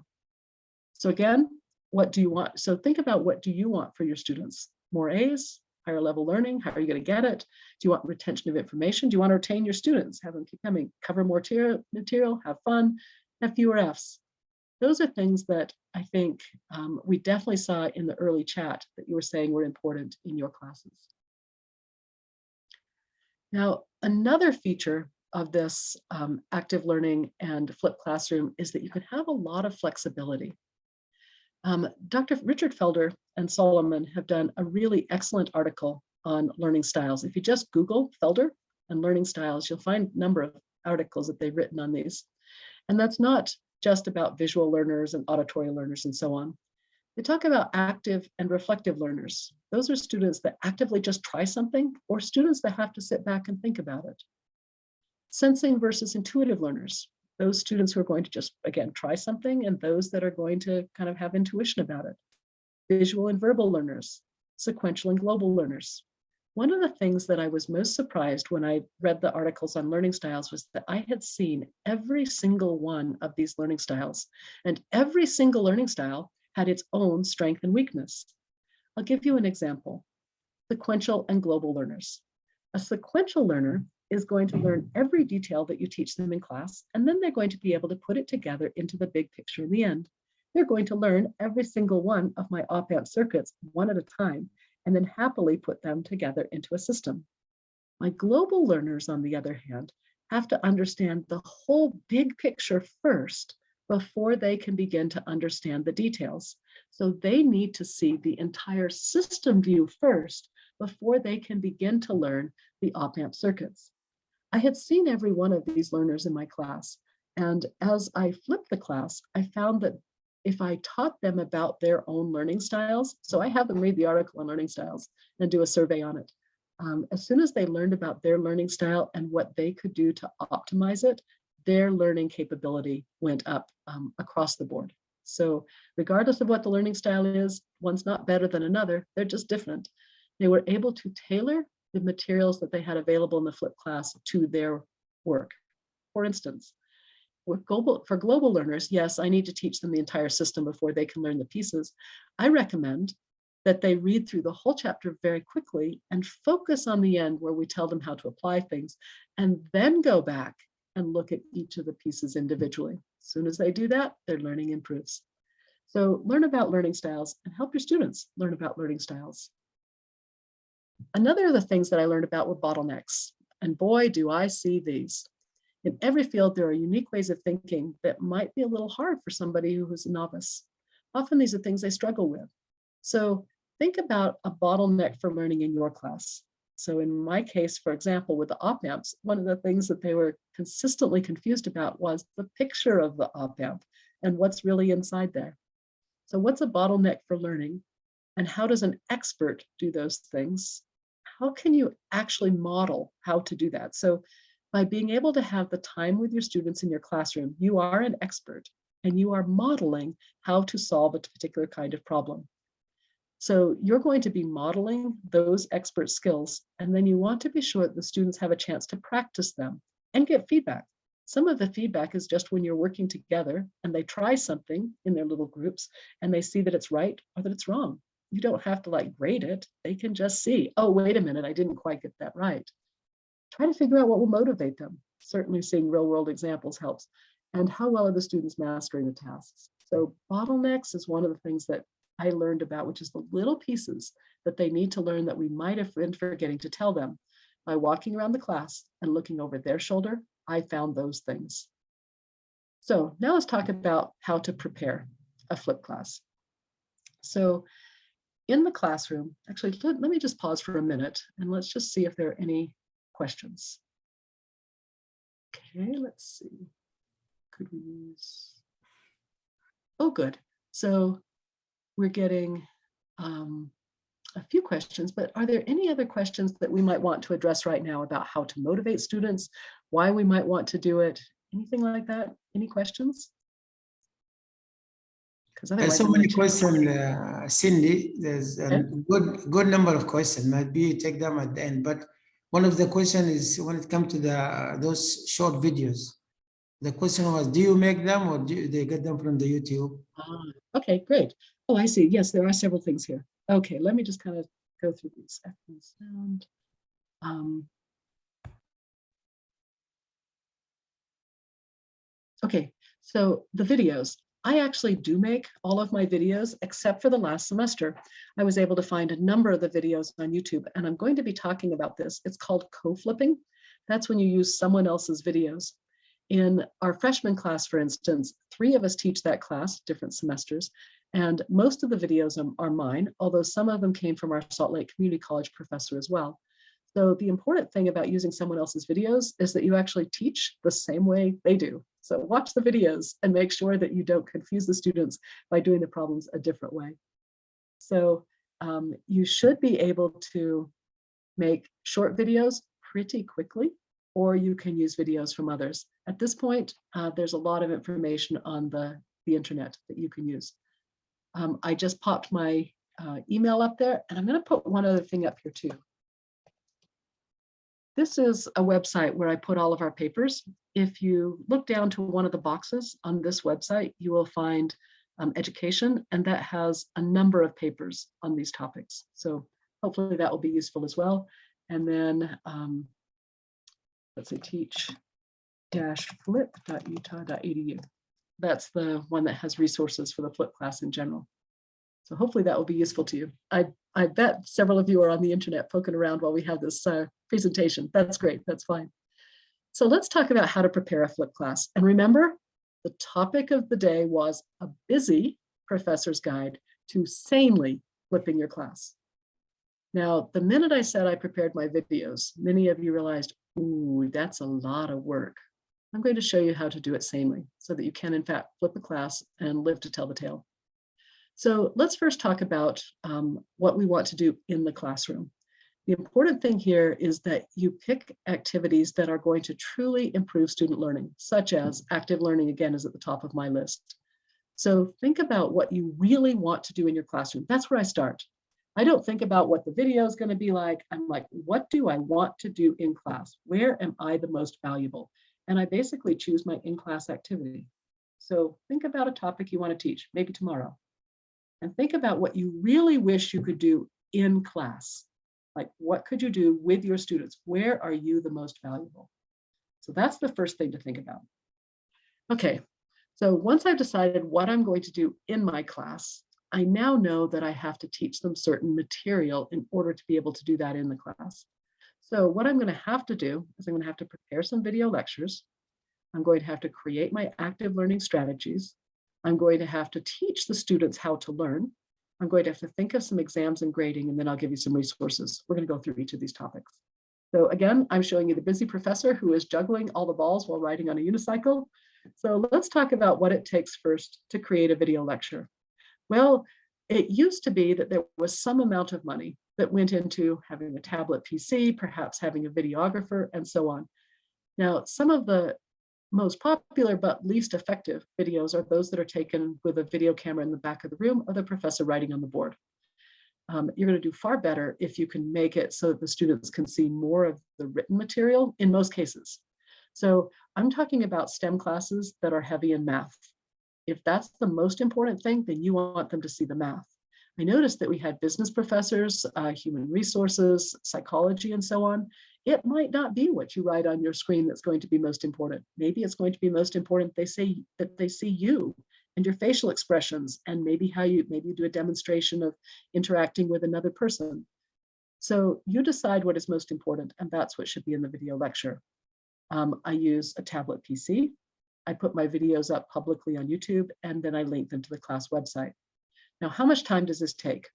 So again, what do you want? So think about, what do you want for your students? More A's, higher level learning? How are you going to get it? Do you want retention of information? Do you want to retain your students? Have them keep coming, cover more material, have fun, have fewer F's. Those are things that I think we definitely saw in the early chat that you were saying were important in your classes. Now, another feature of this active learning and flipped classroom is that you can have a lot of flexibility. Dr. Richard Felder and Solomon have done a really excellent article on learning styles. If you just Google Felder and learning styles, you'll find a number of articles that they've written on these. And that's not just about visual learners and auditory learners and so on. They talk about active and reflective learners. Those are students that actively just try something, or students that have to sit back and think about it. Sensing versus intuitive learners. Those students who are going to just, again, try something, and those that are going to kind of have intuition about it. Visual and verbal learners, sequential and global learners. One of the things that I was most surprised when I read the articles on learning styles was that I had seen every single one of these learning styles, and every single learning style had its own strength and weakness. I'll give you an example. Sequential and global learners. A sequential learner is going to learn every detail that you teach them in class, and then they're going to be able to put it together into the big picture in the end. They're going to learn every single one of my op-amp circuits one at a time, and then happily put them together into a system. My global learners, on the other hand, have to understand the whole big picture first before they can begin to understand the details. So they need to see the entire system view first before they can begin to learn the op-amp circuits. I had seen every one of these learners in my class, and as I flipped the class, I found that if I taught them about their own learning styles, so I have them read the article on learning styles and do a survey on it. As soon as they learned about their learning style and what they could do to optimize it, their learning capability went up across the board. So regardless of what the learning style is, one's not better than another, they're just different. They were able to tailor the materials that they had available in the flipped class to their work. For instance, for global learners, yes, I need to teach them the entire system before they can learn the pieces. I recommend that they read through the whole chapter very quickly and focus on the end where we tell them how to apply things, and then go back and look at each of the pieces individually. As soon as they do that, their learning improves. So learn about learning styles and help your students learn about learning styles. Another of the things that I learned about were bottlenecks. And boy, do I see these. In every field, there are unique ways of thinking that might be a little hard for somebody who's a novice. Often these are things they struggle with. So think about a bottleneck for learning in your class. So in my case, for example, with the op-amps, one of the things that they were consistently confused about was the picture of the op-amp and what's really inside there. So what's a bottleneck for learning? And how does an expert do those things? How can you actually model how to do that? So by being able to have the time with your students in your classroom, you are an expert and you are modeling how to solve a particular kind of problem. So you're going to be modeling those expert skills, and then you want to be sure that the students have a chance to practice them and get feedback. Some of the feedback is just when you're working together and they try something in their little groups and they see that it's right or that it's wrong. You don't have to like grade it. They can just see, oh, wait a minute, I didn't quite get that right. Try to figure out what will motivate them. Certainly seeing real world examples helps. And how well are the students mastering the tasks? So bottlenecks is one of the things that I learned about, which is the little pieces that they need to learn that we might have been forgetting to tell them. By walking around the class and looking over their shoulder, I found those things. So now let's talk about how to prepare a flipped class. So in the classroom, actually, let me just pause for a minute and let's just see if there are any questions. Okay, let's see. Could we use, oh, good. So we're getting a few questions, but are there any other questions that we might want to address right now about how to motivate students, why we might want to do it, anything like that? Any questions? Because otherwise, so many questions, Cindy. There's a good number of questions. Maybe you take them at the end. But one of the questions is when it comes to those short videos. The question was, do you make them or do they get them from the YouTube? Okay, great. Oh, I see. Yes, there are several things here. Okay, let me just kind of go through these. Sound. Okay, so the videos. I actually do make all of my videos except for the last semester. I was able to find a number of the videos on YouTube, and I'm going to be talking about this. It's called co-flipping. That's when you use someone else's videos. In our freshman class, for instance, 3 of us teach that class, different semesters, and most of the videos are mine, although some of them came from our Salt Lake Community College professor as well. So the important thing about using someone else's videos is that you actually teach the same way they do. So watch the videos and make sure that you don't confuse the students by doing the problems a different way. So you should be able to make short videos pretty quickly, or you can use videos from others. At this point, there's a lot of information on the internet that you can use. I just popped my email up there, and I'm going to put one other thing up here too. This is a website where I put all of our papers. If you look down to one of the boxes on this website, you will find education, and that has a number of papers on these topics. So hopefully that will be useful as well. And then let's say teach-flip.utah.edu. That's the one that has resources for the flip class in general. So hopefully that will be useful to you. I bet several of you are on the internet poking around while we have this presentation. That's great, that's fine. So let's talk about how to prepare a flip class. And remember, the topic of the day was a busy professor's guide to sanely flipping your class. Now, the minute I said I prepared my videos, many of you realized, ooh, that's a lot of work. I'm going to show you how to do it sanely so that you can, in fact, flip a class and live to tell the tale. So let's first talk about what we want to do in the classroom. The important thing here is that you pick activities that are going to truly improve student learning, such as active learning, again, is at the top of my list. So think about what you really want to do in your classroom. That's where I start. I don't think about what the video is going to be like. I'm like, what do I want to do in class? Where am I the most valuable? And I basically choose my in-class activity. So think about a topic you want to teach, maybe tomorrow. And think about what you really wish you could do in class. Like, what could you do with your students? Where are you the most valuable? So that's the first thing to think about. Okay, so once I've decided what I'm going to do in my class, I now know that I have to teach them certain material in order to be able to do that in the class. So what I'm going to have to do is I'm going to have to prepare some video lectures. I'm going to have to create my active learning strategies. I'm going to have to teach the students how to learn. I'm going to have to think of some exams and grading, and then I'll give you some resources. We're going to go through each of these topics. So again, I'm showing you the busy professor who is juggling all the balls while riding on a unicycle. So let's talk about what it takes first to create a video lecture. Well, it used to be that there was some amount of money that went into having a tablet PC, perhaps having a videographer, and so on. Now, some of the most popular but least effective videos are those that are taken with a video camera in the back of the room of the professor writing on the board. You're going to do far better if you can make it so that the students can see more of the written material in most cases. So I'm talking about STEM classes that are heavy in math. If that's the most important thing, then you want them to see the math. I noticed that we had business professors, human resources, psychology, and so on. It might not be what you write on your screen that's going to be most important. Maybe it's going to be most important they see you and your facial expressions, and maybe you do a demonstration of interacting with another person. So you decide what is most important, and that's what should be in the video lecture. I use a tablet PC. I put my videos up publicly on YouTube, and then I link them to the class website. Now, how much time does this take?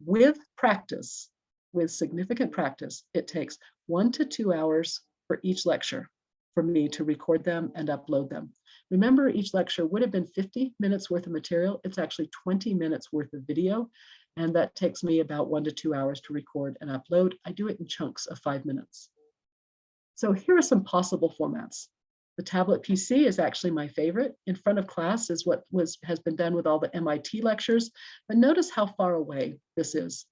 With practice, with significant practice, it takes 1 to 2 hours for each lecture for me to record them and upload them. Remember, each lecture would have been 50 minutes worth of material. It's actually 20 minutes worth of video, and that takes me about 1 to 2 hours to record and upload. I do it in chunks of 5 minutes. So here are some possible formats. The tablet PC is actually my favorite. In front of class is what has been done with all the MIT lectures, but notice how far away this is.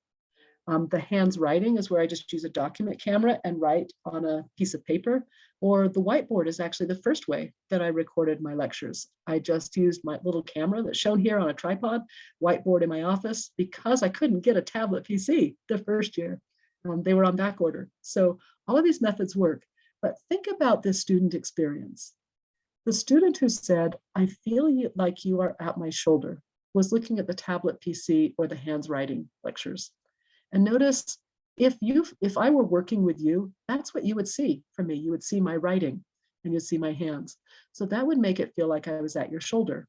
The hands writing is where I just use a document camera and write on a piece of paper, or the whiteboard is actually the first way that I recorded my lectures. I just used my little camera that's shown here on a tripod, whiteboard in my office, because I couldn't get a tablet PC the first year. They were on back order. So all of these methods work. But think about this student experience. The student who said, "I feel like you are at my shoulder," was looking at the tablet PC or the hands writing lectures. And notice, if I were working with you, that's what you would see from me. You would see my writing and you'd see my hands. So that would make it feel like I was at your shoulder.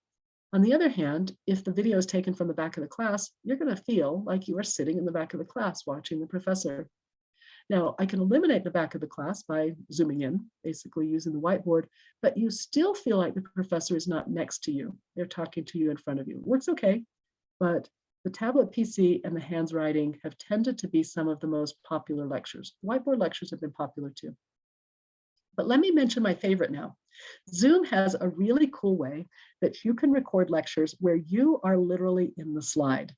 On the other hand, if the video is taken from the back of the class, you're going to feel like you are sitting in the back of the class watching the professor. Now, I can eliminate the back of the class by zooming in, basically using the whiteboard, but you still feel like the professor is not next to you. They're talking to you in front of you. It works okay, but the tablet PC and the hands writing have tended to be some of the most popular lectures. Whiteboard lectures have been popular too. But let me mention my favorite now. Zoom has a really cool way that you can record lectures where you are literally in the slide.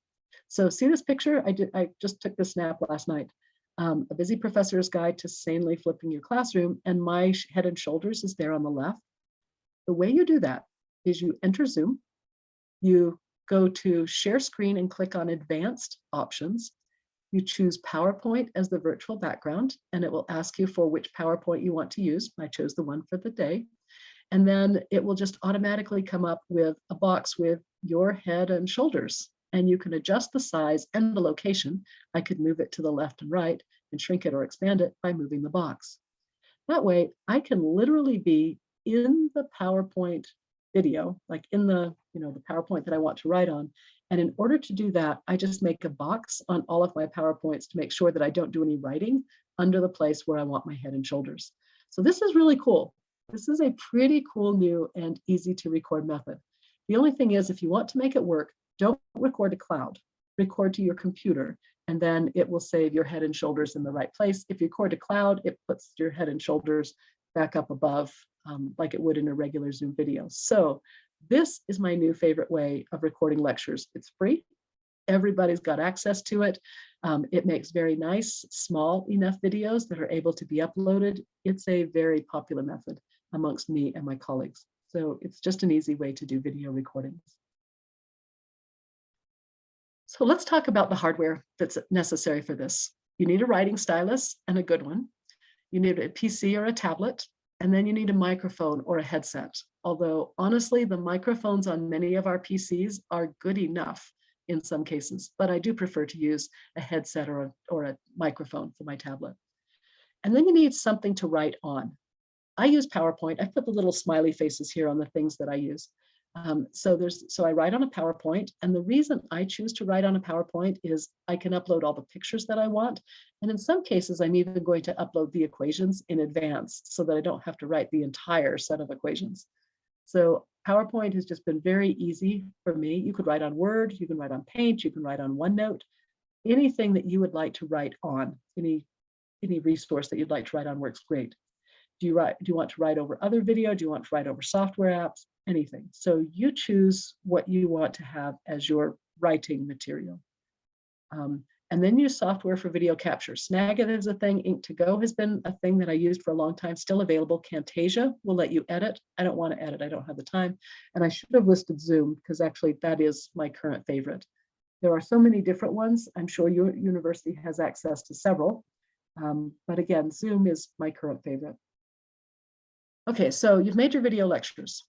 So see this picture? I just took this snap last night. A busy professor's guide to sanely flipping your classroom, and my head and shoulders is there on the left. The way you do that is you enter Zoom, you go to share screen and click on advanced options. You choose PowerPoint as the virtual background, and it will ask you for which PowerPoint you want to use. I chose the one for the day. And then it will just automatically come up with a box with your head and shoulders. And you can adjust the size and the location. I could move it to the left and right and shrink it or expand it by moving the box. That way, I can literally be in the PowerPoint video, like in the PowerPoint that I want to write on. And in order to do that, I just make a box on all of my PowerPoints to make sure that I don't do any writing under the place where I want my head and shoulders. So this is really cool. This is a pretty cool new and easy to record method. The only thing is, if you want to make it work, don't record to cloud, record to your computer, and then it will save your head and shoulders in the right place. If you record to cloud, it puts your head and shoulders back up above like it would in a regular Zoom video. So this is my new favorite way of recording lectures. It's free. Everybody's got access to it. It makes very nice, small enough videos that are able to be uploaded. It's a very popular method amongst me and my colleagues. So it's just an easy way to do video recordings. So let's talk about the hardware that's necessary for this. You need a writing stylus and a good one. You need a PC or a tablet, and then you need a microphone or a headset. Although honestly, the microphones on many of our PCs are good enough in some cases, but I do prefer to use a headset or a microphone for my tablet. And then you need something to write on. I use PowerPoint. I put the little smiley faces here on the things that I use. So I write on a PowerPoint, and the reason I choose to write on a PowerPoint is I can upload all the pictures that I want. And in some cases, I'm even going to upload the equations in advance so that I don't have to write the entire set of equations. So PowerPoint has just been very easy for me. You could write on Word, you can write on Paint, you can write on OneNote, anything that you would like to write on, any resource that you'd like to write on works great. Do you want to write over other video? Do you want to write over software apps? Anything. So you choose what you want to have as your writing material. And then use software for video capture. Snagit is a thing. Ink2Go has been a thing that I used for a long time, still available. Camtasia will let you edit. I don't want to edit. I don't have the time. And I should have listed Zoom because actually that is my current favorite. There are so many different ones. I'm sure your university has access to several. But again, Zoom is my current favorite. Okay, so you've made your video lectures.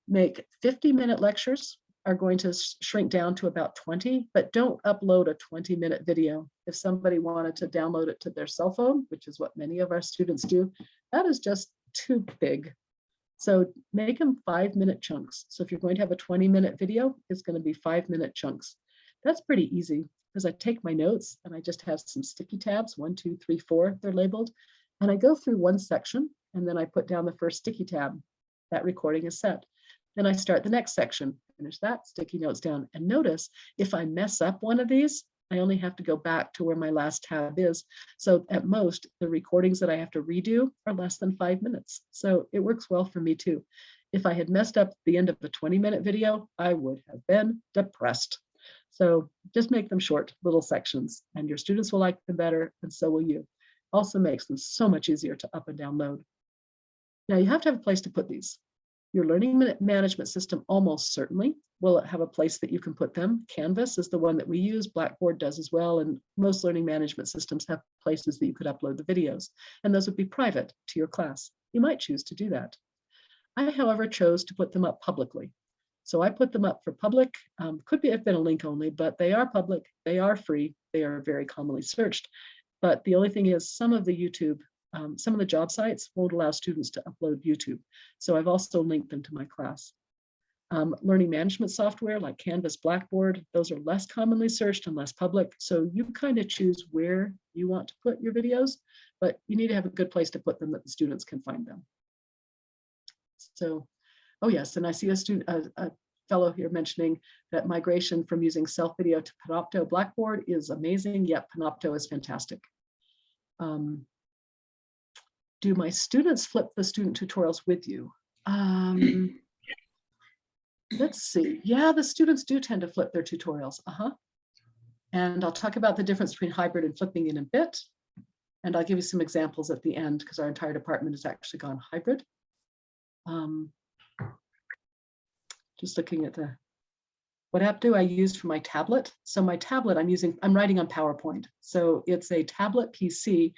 Make 50-minute lectures are going to shrink down to about 20, but don't upload a 20-minute video. If somebody wanted to download it to their cell phone, which is what many of our students do, that is just too big. So make them 5-minute chunks. So if you're going to have a 20-minute video, it's going to be 5-minute chunks. That's pretty easy because I take my notes and I just have some sticky tabs, 1, 2, 3, 4, they're labeled. And I go through one section and then I put down the first sticky tab. That recording is set. Then I start the next section, finish that, sticky notes down. And notice if I mess up one of these, I only have to go back to where my last tab is. So at most, the recordings that I have to redo are less than 5 minutes. So it works well for me too. If I had messed up the end of a 20-minute video, I would have been depressed. So just make them short little sections and your students will like them better and so will you. Also makes them so much easier to up and download. Now you have to have a place to put these. Your learning management system almost certainly will have a place that you can put them. Canvas is the one that we use, Blackboard does as well, and most learning management systems have places that you could upload the videos, and those would be private to your class. You might choose to do that. I, however, chose to put them up publicly. So I put them up for public, could have been a link only, but they are public, they are free, they are very commonly searched. But the only thing is some of the YouTube some of the job sites won't allow students to upload YouTube. So I've also linked them to my class. Learning management software like Canvas, Blackboard, those are less commonly searched and less public. So you kind of choose where you want to put your videos, but you need to have a good place to put them that the students can find them. So, oh yes, and I see a fellow here mentioning that migration from using self-video to Panopto Blackboard is amazing. Yep, Panopto is fantastic. Do my students flip the student tutorials with you? Let's see. Yeah, the students do tend to flip their tutorials. And I'll talk about the difference between hybrid and flipping in a bit. And I'll give you some examples at the end because our entire department has actually gone hybrid. Just looking at what app do I use for my tablet? So my tablet I'm writing on PowerPoint. So it's a tablet PC.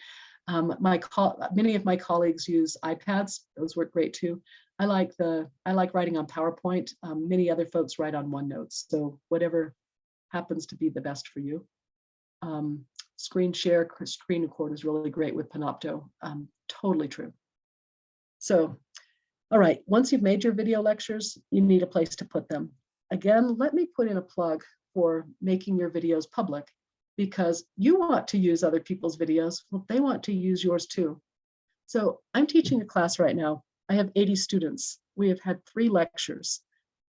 Many of my colleagues use iPads. Those work great too. I like writing on PowerPoint. Many other folks write on OneNote. So whatever happens to be the best for you. Screen share, screen record is really great with Panopto. Totally true. So, all right, once you've made your video lectures, you need a place to put them. Again, let me put in a plug for making your videos public, because you want to use other people's videos. Well, they want to use yours too. So I'm teaching a class right now. I have 80 students. We have had 3 lectures,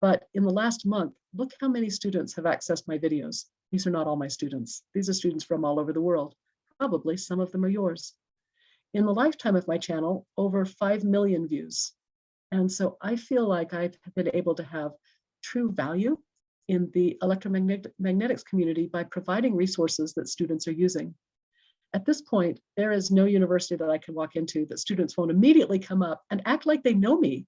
but in the last month, look how many students have accessed my videos. These are not all my students. These are students from all over the world. Probably some of them are yours. In the lifetime of my channel, over 5 million views. And so I feel like I've been able to have true value in the electromagnetics community by providing resources that students are using. At this point, there is no university that I can walk into that students won't immediately come up and act like they know me.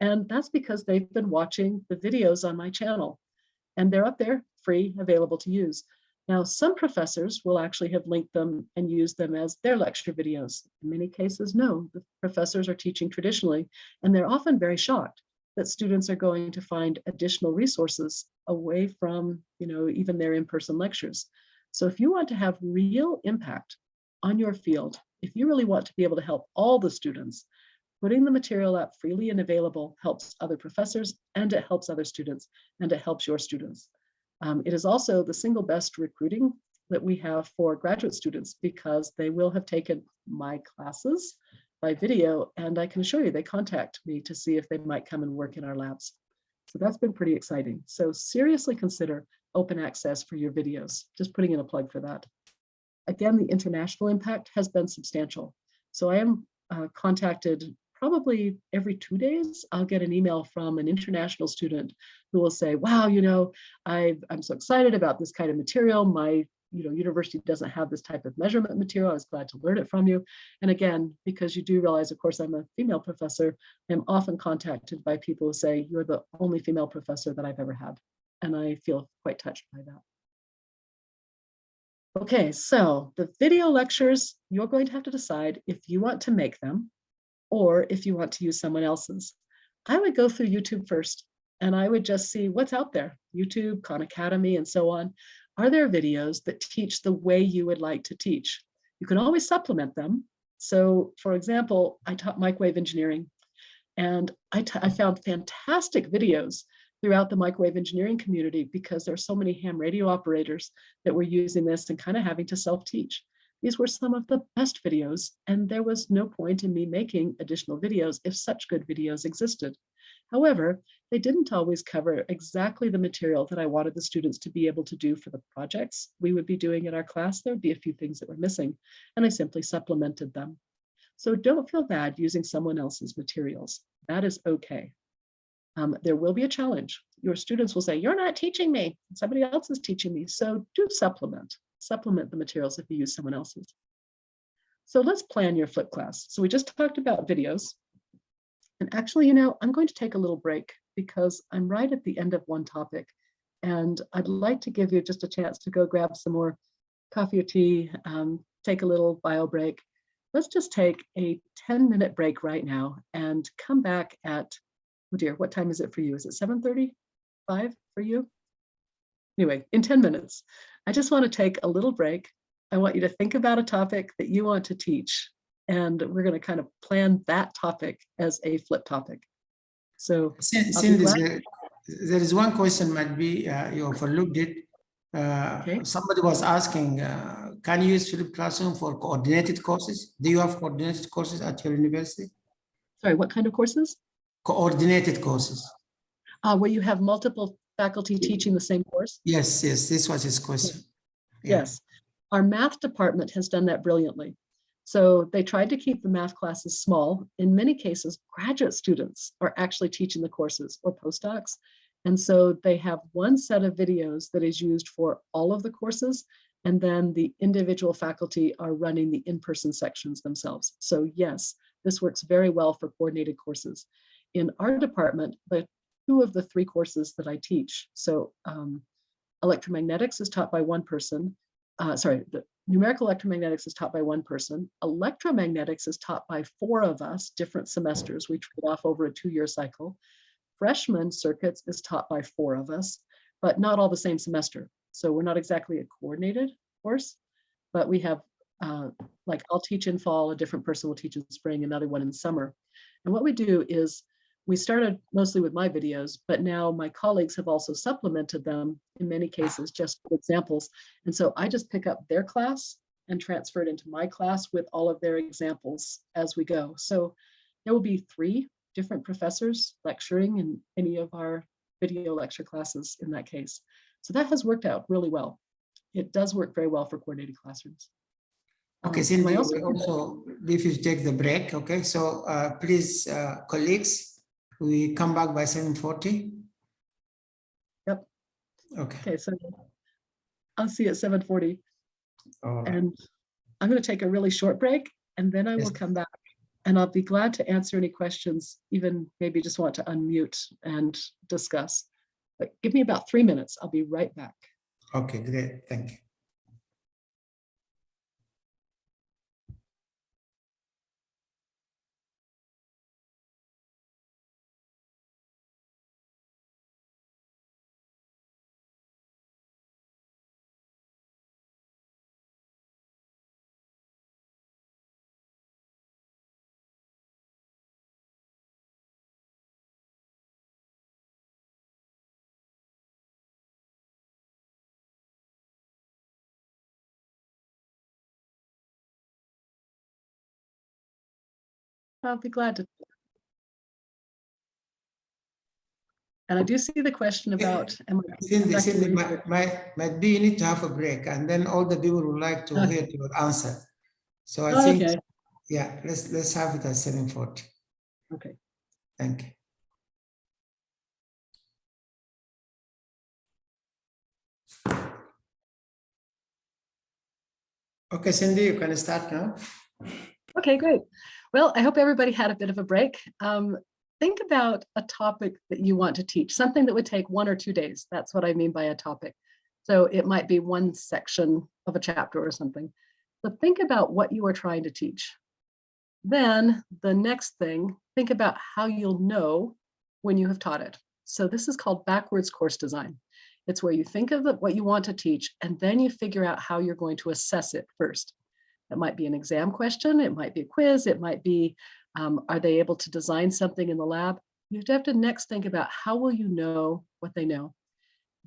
And that's because they've been watching the videos on my channel. And they're up there, free, available to use. Now, some professors will actually have linked them and used them as their lecture videos. In many cases, no. The professors are teaching traditionally, and they're often very shocked that students are going to find additional resources away from, even their in-person lectures. So if you want to have real impact on your field, if you really want to be able to help all the students, Putting the material out freely and available helps other professors, and it helps other students, and it helps your students. It is also the single best recruiting that we have for graduate students because they will have taken my classes by video, and I can assure you they contact me to see if they might come and work in our labs. So that's been pretty exciting. So seriously consider open access for your videos, just putting in a plug for that. Again, the international impact has been substantial. So I am contacted probably every 2 days. I'll get an email from an international student who will say, wow, I'm so excited about this kind of material. My university doesn't have this type of measurement material. I was glad to learn it from you. And again, because you do realize, of course, I'm a female professor, I'm often contacted by people who say, you're the only female professor that I've ever had. And I feel quite touched by that. Okay, so the video lectures, you're going to have to decide if you want to make them or if you want to use someone else's. I would go through YouTube first, and I would just see what's out there, YouTube, Khan Academy, and so on. Are there videos that teach the way you would like to teach? You can always supplement them. So for example, I taught microwave engineering, and I found fantastic videos throughout the microwave engineering community because there are so many ham radio operators that were using this and kind of having to self-teach. These were some of the best videos, and there was no point in me making additional videos if such good videos existed. However, they didn't always cover exactly the material that I wanted the students to be able to do for the projects we would be doing in our class. There would be a few things that were missing, and I simply supplemented them. So don't feel bad using someone else's materials. That is okay. There will be a challenge. Your students will say, you're not teaching me, somebody else is teaching me. So do supplement the materials if you use someone else's. So let's plan your flip class. So we just talked about videos. And actually, I'm going to take a little break because I'm right at the end of one topic. And I'd like to give you just a chance to go grab some more coffee or tea, take a little bio break. Let's just take a 10-minute break right now and come back at, oh dear, what time is it for you? Is it 7:35 for you? Anyway, in 10 minutes, I just want to take a little break. I want you to think about a topic that you want to teach, and we're going to kind of plan that topic as a flip topic. So there is one question might be you overlooked it. Okay. Somebody was asking, can you use Flip Classroom for coordinated courses? Do you have coordinated courses at your university? Sorry, what kind of courses? Coordinated courses. Where you have multiple faculty teaching the same course? Yes, this was his question. Yeah. Yes, our math department has done that brilliantly. So they tried to keep the math classes small. In many cases, graduate students are actually teaching the courses or postdocs. And so they have one set of videos that is used for all of the courses, and then the individual faculty are running the in-person sections themselves. So yes, this works very well for coordinated courses. In our department, the two of the three courses that I teach, so electromagnetics is taught by one person, the numerical electromagnetics is taught by one person. Electromagnetics is taught by 4 of us, different semesters. We trade off over a 2-year cycle. Freshman circuits is taught by 4 of us, but not all the same semester. So we're not exactly a coordinated course, but we have, like I'll teach in fall, a different person will teach in spring, another one in summer. And what we do is we started mostly with my videos, but now my colleagues have also supplemented them in many cases, just for examples. And so I just pick up their class and transfer it into my class with all of their examples as we go. So there will be 3 different professors lecturing in any of our video lecture classes in that case. So that has worked out really well. It does work very well for coordinated classrooms. Okay, Cindy, also, if you take the break, okay? So please, colleagues, we come back by 7:40. Yep. Okay. Okay, so I'll see you at 7:40. All right. And I'm going to take a really short break, and then I will come back, and I'll be glad to answer any questions, even maybe just want to unmute and discuss. But give me about 3 minutes. I'll be right back. Okay, great. Thank you. I'll be glad to. And I do see the question about, am I Cindy, conducting Cindy, research? might be you need to have a break, and then all the people would like to hear your answer. So I think, Okay, yeah, let's have it at 7:40. okay. Thank you. Okay, Cindy, you can start now. Okay, great. Well, I hope everybody had a bit of a break. Think about a topic that you want to teach, something that would take 1 or 2 days. That's what I mean by a topic. So it might be one section of a chapter or something. So think about what you are trying to teach. Then the next thing, think about how you'll know when you have taught it. So this is called backwards course design. It's where you think of what you want to teach, and then you figure out how you're going to assess it first. It might be an exam question, it might be a quiz, it might be, are they able to design something in the lab? You have to next think about how will you know what they know.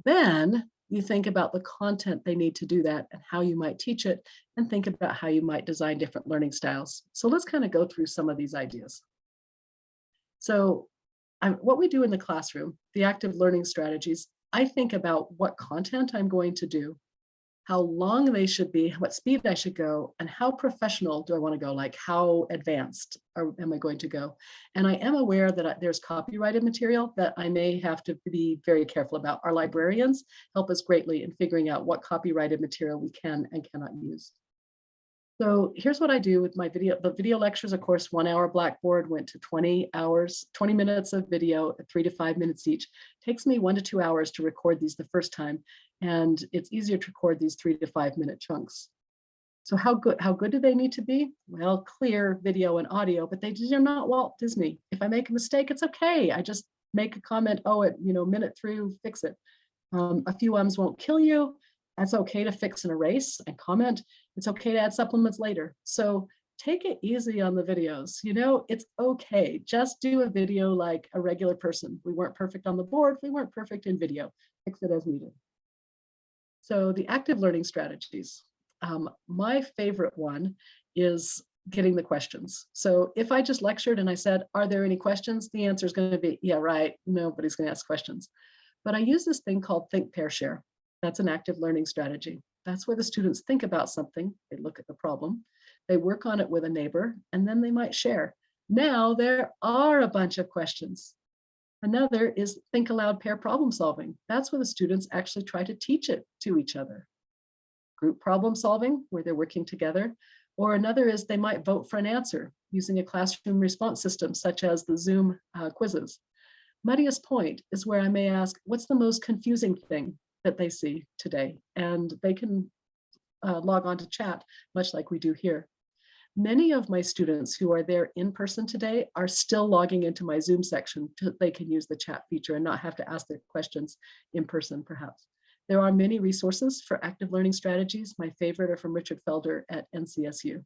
Then you think about the content they need to do that and how you might teach it, and think about how you might design different learning styles. So let's kind of go through some of these ideas. So what we do in the classroom, the active learning strategies, I think about what content I'm going to do, how long they should be, what speed I should go, and how professional do I want to go, like how advanced am I going to go? And I am aware that there's copyrighted material that I may have to be very careful about. Our librarians help us greatly in figuring out what copyrighted material we can and cannot use. So here's what I do with my video. The video lectures, of course, 1 hour Blackboard went to 20 hours, 20 minutes of video, 3 to 5 minutes each. It takes me 1 to 2 hours to record these the first time. And it's easier to record these 3 to 5 minute chunks. So how good do they need to be? Well, clear video and audio, but they're not Walt Disney. If I make a mistake, it's okay. I just make a comment, oh, at minute through, fix it. A few ums won't kill you. That's okay to fix and erase and comment. It's okay to add supplements later. So take it easy on the videos. It's okay. Just do a video like a regular person. We weren't perfect on the board. We weren't perfect in video. Fix it as needed. So the active learning strategies. My favorite one is getting the questions. So if I just lectured and I said, are there any questions? The answer is going to be, yeah, right. Nobody's going to ask questions. But I use this thing called think, pair, share. That's an active learning strategy. That's where the students think about something. They look at the problem. They work on it with a neighbor, and then they might share. Now there are a bunch of questions. Another is think aloud pair problem solving. That's where the students actually try to teach it to each other. Group problem solving, where they're working together. Or another is they might vote for an answer using a classroom response system, such as the Zoom quizzes. Muddiest point is where I may ask, what's the most confusing thing that they see today? And they can log on to chat, much like we do here. Many of my students who are there in person today are still logging into my Zoom section so they can use the chat feature and not have to ask their questions in person, perhaps. There are many resources for active learning strategies. My favorite are from Richard Felder at NCSU.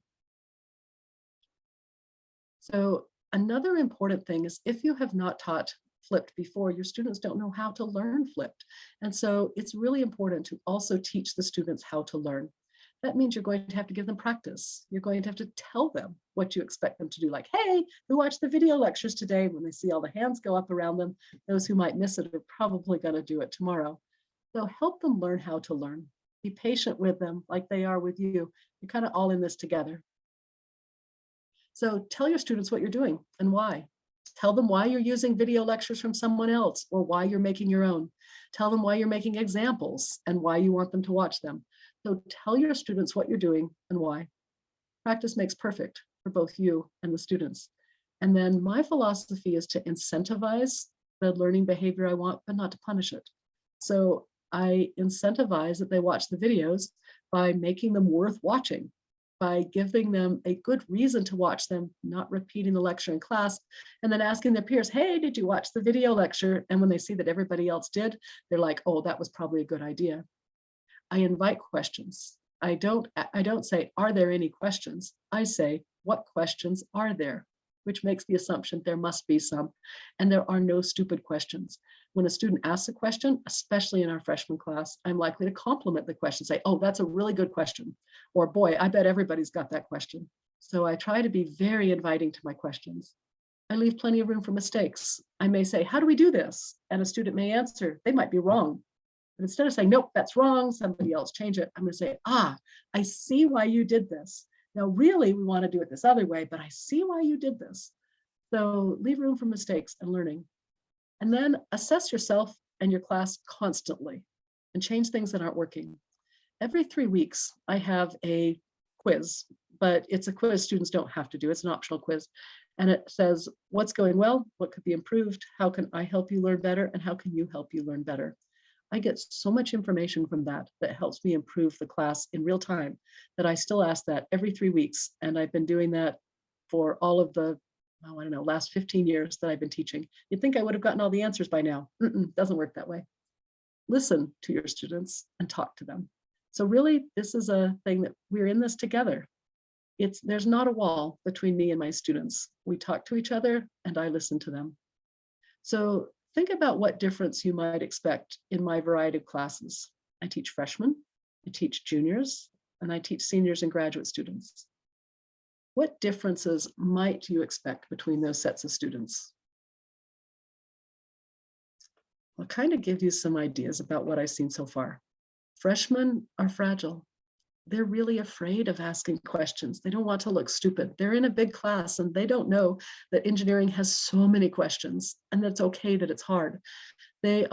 So another important thing is if you have not taught flipped before, your students don't know how to learn flipped. And so it's really important to also teach the students how to learn. That means you're going to have to give them practice. You're going to have to tell them what you expect them to do. Like, hey, who watched the video lectures today? When they see all the hands go up around them, those who might miss it are probably going to do it tomorrow. So help them learn how to learn. Be patient with them like they are with you. You're kind of all in this together. So tell your students what you're doing and why. Tell them why you're using video lectures from someone else or why you're making your own. Tell them why you're making examples and why you want them to watch them. So tell your students what you're doing and why. Practice makes perfect for both you and the students. And then my philosophy is to incentivize the learning behavior I want, but not to punish it. So I incentivize that they watch the videos by making them worth watching, by giving them a good reason to watch them, not repeating the lecture in class, and then asking their peers, hey, did you watch the video lecture? And when they see that everybody else did, they're like, oh, that was probably a good idea. I invite questions. I don't say, are there any questions? I say, what questions are there? Which makes the assumption there must be some. And there are no stupid questions. When a student asks a question, especially in our freshman class, I'm likely to compliment the question, say, oh, that's a really good question. Or boy, I bet everybody's got that question. So I try to be very inviting to my questions. I leave plenty of room for mistakes. I may say, how do we do this? And a student may answer, they might be wrong. But instead of saying, nope, that's wrong, somebody else change it, I'm going to say, I see why you did this. Now, really, we want to do it this other way, but I see why you did this. So leave room for mistakes and learning. And then assess yourself and your class constantly and change things that aren't working. Every 3 weeks, I have a quiz, but it's a quiz students don't have to do. It's an optional quiz. And it says, what's going well? What could be improved? How can I help you learn better? And how can you help you learn better? I get so much information from that that helps me improve the class in real time that I still ask that every 3 weeks. And I've been doing that for all of the, I don't know, last 15 years that I've been teaching. You'd think I would have gotten all the answers by now. Doesn't work that way. Listen to your students and talk to them. So really, this is a thing that we're in this together. There's not a wall between me and my students. We talk to each other and I listen to them. So think about what difference you might expect in my variety of classes. I teach freshmen, I teach juniors, and I teach seniors and graduate students. What differences might you expect between those sets of students? I'll kind of give you some ideas about what I've seen so far. Freshmen are fragile. They're really afraid of asking questions. They don't want to look stupid. They're in a big class and they don't know that engineering has so many questions and that's okay that it's hard. They're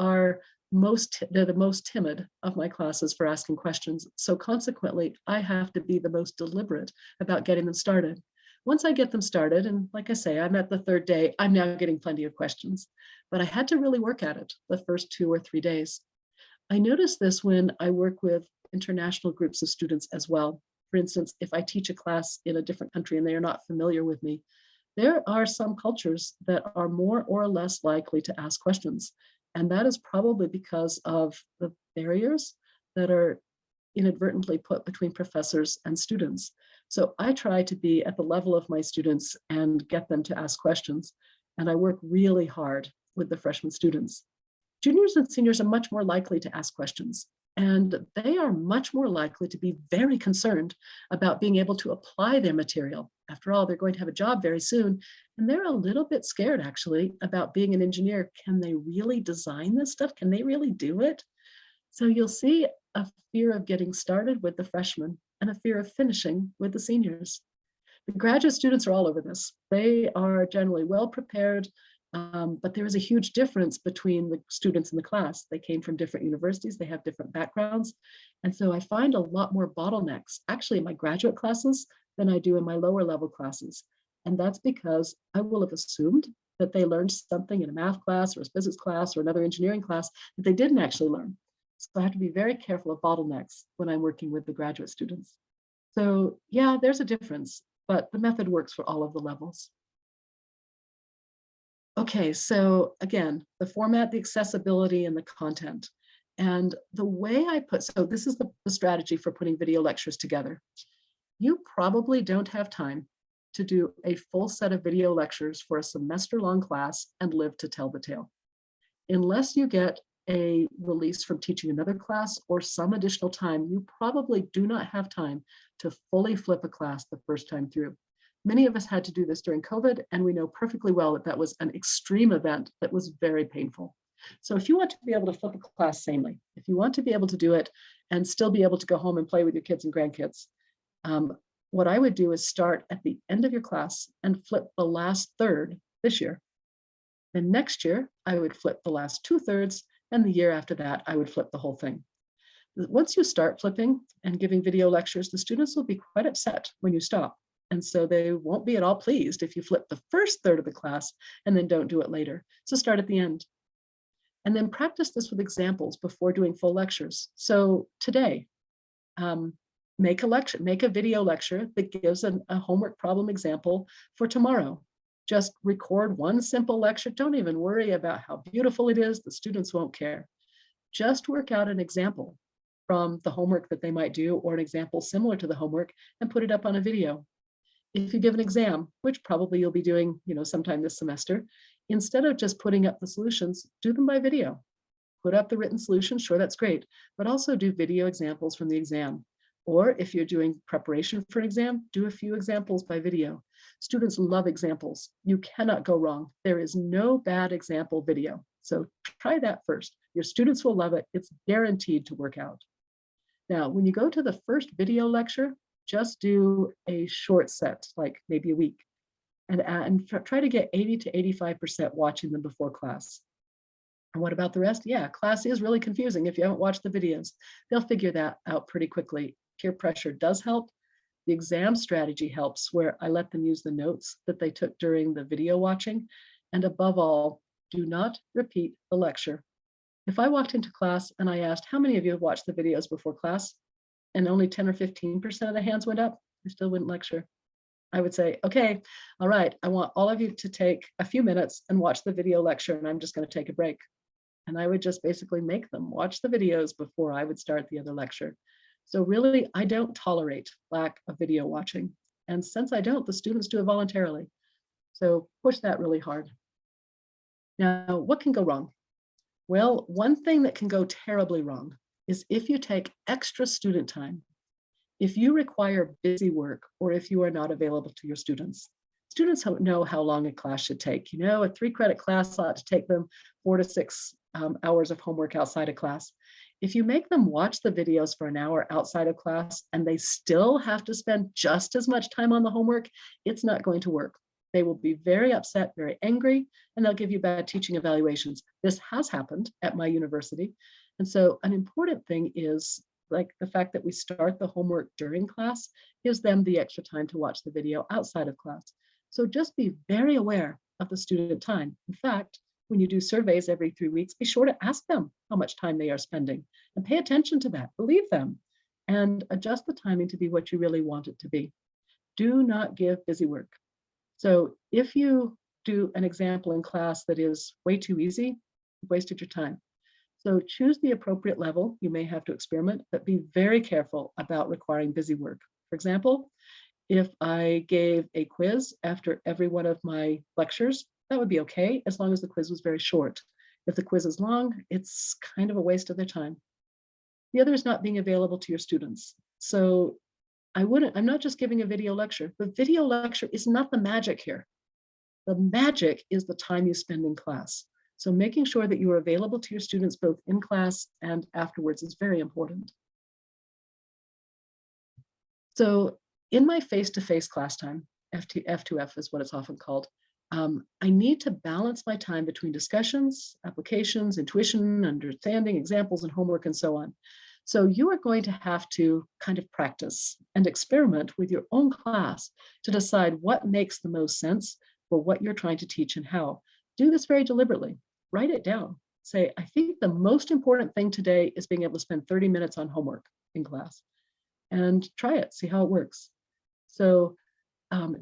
the most timid of my classes for asking questions. So consequently, I have to be the most deliberate about getting them started. Once I get them started, and like I say, I'm at the 3rd day, I'm now getting plenty of questions, but I had to really work at it the first 2 or 3 days. I noticed this when I work with international groups of students as well. For instance, if I teach a class in a different country and they are not familiar with me, there are some cultures that are more or less likely to ask questions. And that is probably because of the barriers that are inadvertently put between professors and students. So I try to be at the level of my students and get them to ask questions. And I work really hard with the freshman students. Juniors and seniors are much more likely to ask questions. And they are much more likely to be very concerned about being able to apply their material. After all, they're going to have a job very soon. And they're a little bit scared, actually, about being an engineer. Can they really design this stuff? Can they really do it? So you'll see a fear of getting started with the freshmen and a fear of finishing with the seniors. The graduate students are all over this. They are generally well prepared. But there is a huge difference between the students in the class. They came from different universities, they have different backgrounds. And so I find a lot more bottlenecks actually in my graduate classes than I do in my lower level classes. And that's because I will have assumed that they learned something in a math class or a physics class or another engineering class that they didn't actually learn. So I have to be very careful of bottlenecks when I'm working with the graduate students. So yeah, there's a difference, but the method works for all of the levels. Okay, so again, the format, the accessibility, and the content. And the way I so this is the strategy for putting video lectures together. You probably don't have time to do a full set of video lectures for a semester-long class and live to tell the tale. Unless you get a release from teaching another class or some additional time, you probably do not have time to fully flip a class the first time through. Many of us had to do this during COVID, and we know perfectly well that that was an extreme event that was very painful. So if you want to be able to flip a class sanely, if you want to be able to do it and still be able to go home and play with your kids and grandkids, what I would do is start at the end of your class and flip the last third this year. Then next year, I would flip the last 2/3, and the year after that, I would flip the whole thing. Once you start flipping and giving video lectures, the students will be quite upset when you stop. And so they won't be at all pleased if you flip the first third of the class and then don't do it later. So start at the end. And then practice this with examples before doing full lectures. So today, make a video lecture that gives a homework problem example for tomorrow. Just record one simple lecture. Don't even worry about how beautiful it is. The students won't care. Just work out an example from the homework that they might do or an example similar to the homework and put it up on a video. If you give an exam, which probably you'll be doing, sometime this semester, instead of just putting up the solutions, do them by video. Put up the written solution, sure, that's great, but also do video examples from the exam. Or if you're doing preparation for an exam, do a few examples by video. Students love examples. You cannot go wrong. There is no bad example video. So try that first. Your students will love it. It's guaranteed to work out. Now, when you go to the first video lecture, just do a short set, like maybe a week, and try to get 80 to 85% watching them before class. And what about the rest? Yeah, class is really confusing if you haven't watched the videos. They'll figure that out pretty quickly. Peer pressure does help. The exam strategy helps, where I let them use the notes that they took during the video watching. And above all, do not repeat the lecture. If I walked into class and I asked, how many of you have watched the videos before class? And only 10 or 15% of the hands went up, I still wouldn't lecture. I would say, okay, all right, I want all of you to take a few minutes and watch the video lecture, and I'm just going to take a break. And I would just basically make them watch the videos before I would start the other lecture. So really, I don't tolerate lack of video watching. And since I don't, the students do it voluntarily. So push that really hard. Now, what can go wrong? Well, one thing that can go terribly wrong is if you take extra student time, if you require busy work, or if you are not available to your students. Students don't know how long a class should take. You know, a 3-credit class ought to take them 4 to 6 hours of homework outside of class. If you make them watch the videos for an hour outside of class and they still have to spend just as much time on the homework, it's not going to work. They will be very upset, very angry, and they'll give you bad teaching evaluations. This has happened at my university. And so an important thing is, like, the fact that we start the homework during class gives them the extra time to watch the video outside of class. So just be very aware of the student time. In fact, when you do surveys every 3 weeks, be sure to ask them how much time they are spending and pay attention to that, believe them, and adjust the timing to be what you really want it to be. Do not give busy work. So if you do an example in class that is way too easy, you've wasted your time. So choose the appropriate level. You may have to experiment, but be very careful about requiring busy work. For example, if I gave a quiz after every one of my lectures, that would be okay, as long as the quiz was very short. If the quiz is long, it's kind of a waste of their time. The other is not being available to your students. So I'm not just giving a video lecture. The video lecture is not the magic here. The magic is the time you spend in class. So making sure that you are available to your students both in class and afterwards is very important. So in my face-to-face class time, F2F is what it's often called, I need to balance my time between discussions, applications, intuition, understanding, examples, and homework, and so on. So you are going to have to kind of practice and experiment with your own class to decide what makes the most sense for what you're trying to teach and how. Do this very deliberately. Write it down. Say, I think the most important thing today is being able to spend 30 minutes on homework in class. And try it, see how it works. So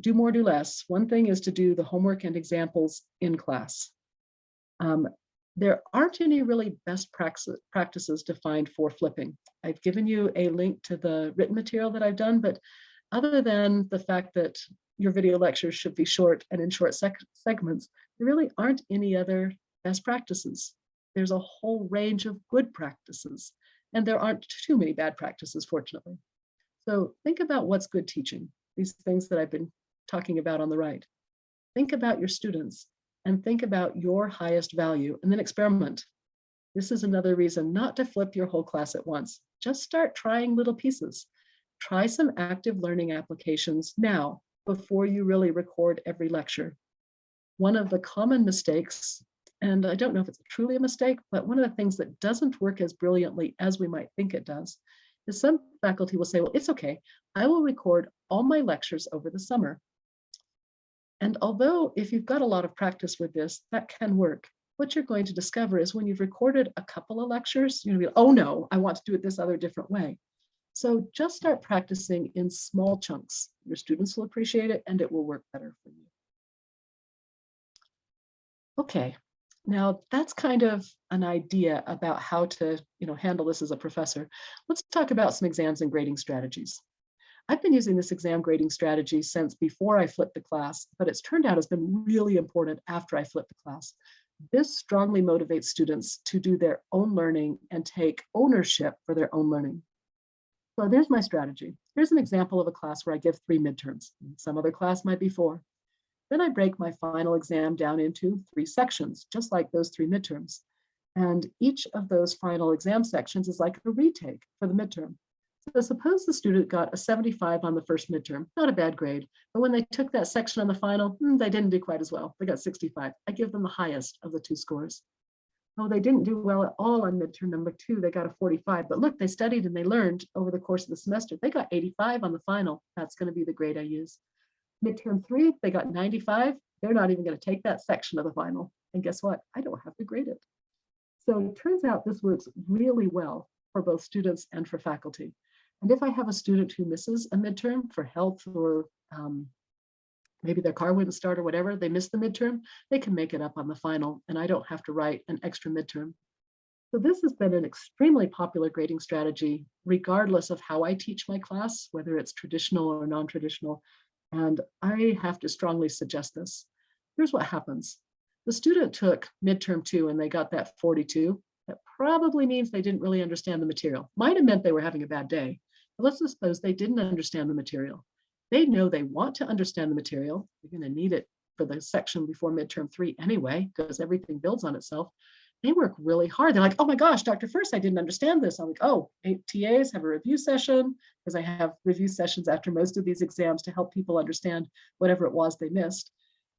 do more, do less. One thing is to do the homework and examples in class. There aren't any really best practices defined for flipping. I've given you a link to the written material that I've done, but other than the fact that your video lectures should be short and in short segments, there really aren't any other best practices. There's a whole range of good practices, and there aren't too many bad practices, fortunately. So think about what's good teaching, these things that I've been talking about on the right. Think about your students and think about your highest value, and then experiment. This is another reason not to flip your whole class at once. Just start trying little pieces. Try some active learning applications now before you really record every lecture. One of the common mistakes, and I don't know if it's truly a mistake, but one of the things that doesn't work as brilliantly as we might think it does, is some faculty will say, well, it's okay, I will record all my lectures over the summer. And although if you've got a lot of practice with this, that can work, what you're going to discover is when you've recorded a couple of lectures, you're gonna be like, oh no, I want to do it this other different way. So just start practicing in small chunks. Your students will appreciate it and it will work better for you. Okay, now that's kind of an idea about how to handle this as a professor. Let's talk about some exams and grading strategies. I've been using this exam grading strategy since before I flipped the class, but it's turned out it's been really important after I flipped the class. This strongly motivates students to do their own learning and take ownership for their own learning. So there's my strategy. Here's an example of a class where I give 3 midterms. Some other class might be 4. Then I break my final exam down into 3 sections, just like those 3 midterms. And each of those final exam sections is like a retake for the midterm. So suppose the student got a 75 on the first midterm, not a bad grade, but when they took that section on the final, they didn't do quite as well. They got 65. I give them the highest of the 2 scores. Oh, they didn't do well at all on midterm number 2. They got a 45, but look, they studied and they learned over the course of the semester. They got 85 on the final. That's going to be the grade I use. Midterm 3, they got 95. They're not even going to take that section of the final. And guess what? I don't have to grade it. So it turns out this works really well for both students and for faculty. And if I have a student who misses a midterm for health or maybe their car wouldn't start or whatever, they missed the midterm, they can make it up on the final and I don't have to write an extra midterm. So this has been an extremely popular grading strategy, regardless of how I teach my class, whether it's traditional or non-traditional. And I have to strongly suggest this. Here's what happens. The student took midterm 2 and they got that 42. That probably means they didn't really understand the material. Might have meant they were having a bad day. But let's suppose they didn't understand the material. They know they want to understand the material. They're going to need it for the section before midterm 3 anyway, because everything builds on itself. They work really hard. They're like, oh my gosh, Dr. First, I didn't understand this. I'm like, oh, TAs have a review session, because I have review sessions after most of these exams to help people understand whatever it was they missed.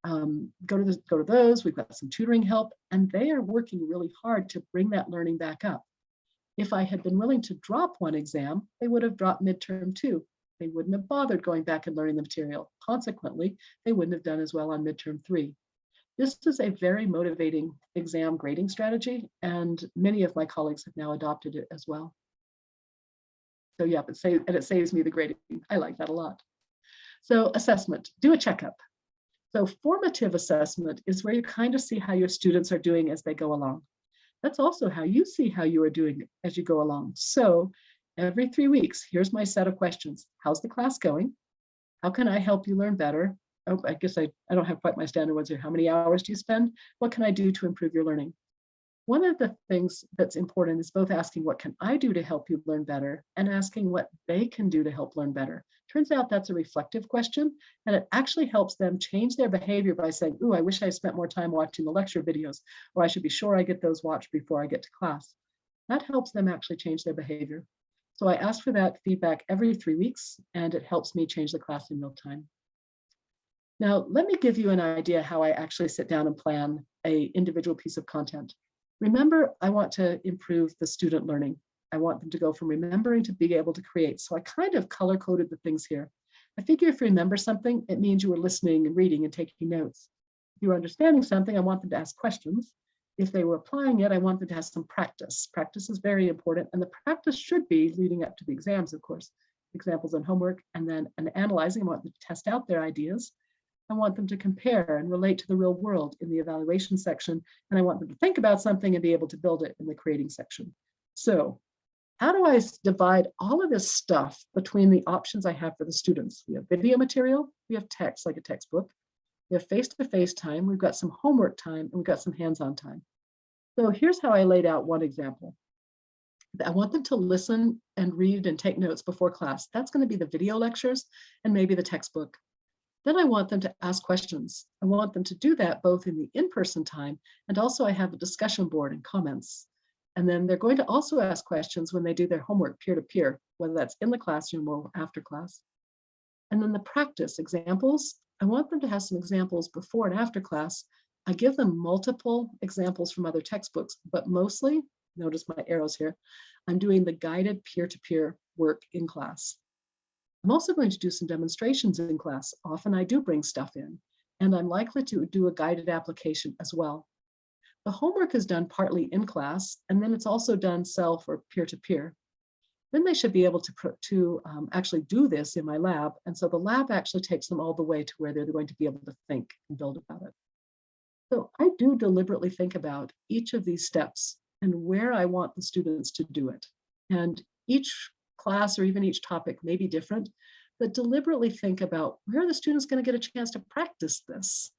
Go to those. We've got some tutoring help, and they are working really hard to bring that learning back up. If I had been willing to drop one exam, they would have dropped midterm 2. They wouldn't have bothered going back and learning the material. Consequently, they wouldn't have done as well on midterm 3. This is a very motivating exam grading strategy, and many of my colleagues have now adopted it as well. So yeah, it saves me the grading. I like that a lot. So assessment, do a checkup. So formative assessment is where you kind of see how your students are doing as they go along. That's also how you see how you are doing as you go along. So every 3 weeks, here's my set of questions. How's the class going? How can I help you learn better? Oh, I guess I don't have quite my standard ones here. How many hours do you spend? What can I do to improve your learning? One of the things that's important is both asking what can I do to help you learn better and asking what they can do to help learn better. Turns out that's a reflective question, and it actually helps them change their behavior by saying, ooh, I wish I spent more time watching the lecture videos, or I should be sure I get those watched before I get to class. That helps them actually change their behavior. So I ask for that feedback every 3 weeks, and it helps me change the class in real time. Now, let me give you an idea how I actually sit down and plan an individual piece of content. Remember, I want to improve the student learning. I want them to go from remembering to being able to create. So I kind of color-coded the things here. I figure if you remember something, it means you were listening and reading and taking notes. If you were understanding something, I want them to ask questions. If they were applying it, I want them to have some practice. Practice is very important, and the practice should be leading up to the exams, of course, examples and homework, and then analyzing. I want them to test out their ideas. I want them to compare and relate to the real world in the evaluation section, and I want them to think about something and be able to build it in the creating section. So how do I divide all of this stuff between the options I have for the students? We have video material, we have text like a textbook, we have face-to-face time, we've got some homework time, and we've got some hands-on time. So here's how I laid out one example. I want them to listen and read and take notes before class. That's going to be the video lectures and maybe the textbook. Then I want them to ask questions. I want them to do that both in the in-person time, and also I have a discussion board and comments. And then they're going to also ask questions when they do their homework peer-to-peer, whether that's in the classroom or after class. And then the practice examples, I want them to have some examples before and after class. I give them multiple examples from other textbooks, but mostly, notice my arrows here, I'm doing the guided peer-to-peer work in class. I'm also going to do some demonstrations in class. Often I do bring stuff in, and I'm likely to do a guided application as well. The homework is done partly in class, and then it's also done self or peer-to-peer. Then they should be able to actually do this in my lab, and so the lab actually takes them all the way to where they're going to be able to think and build about it. So I do deliberately think about each of these steps and where I want the students to do it. And each class or even each topic may be different, but deliberately think about where are the students going to get a chance to practice this?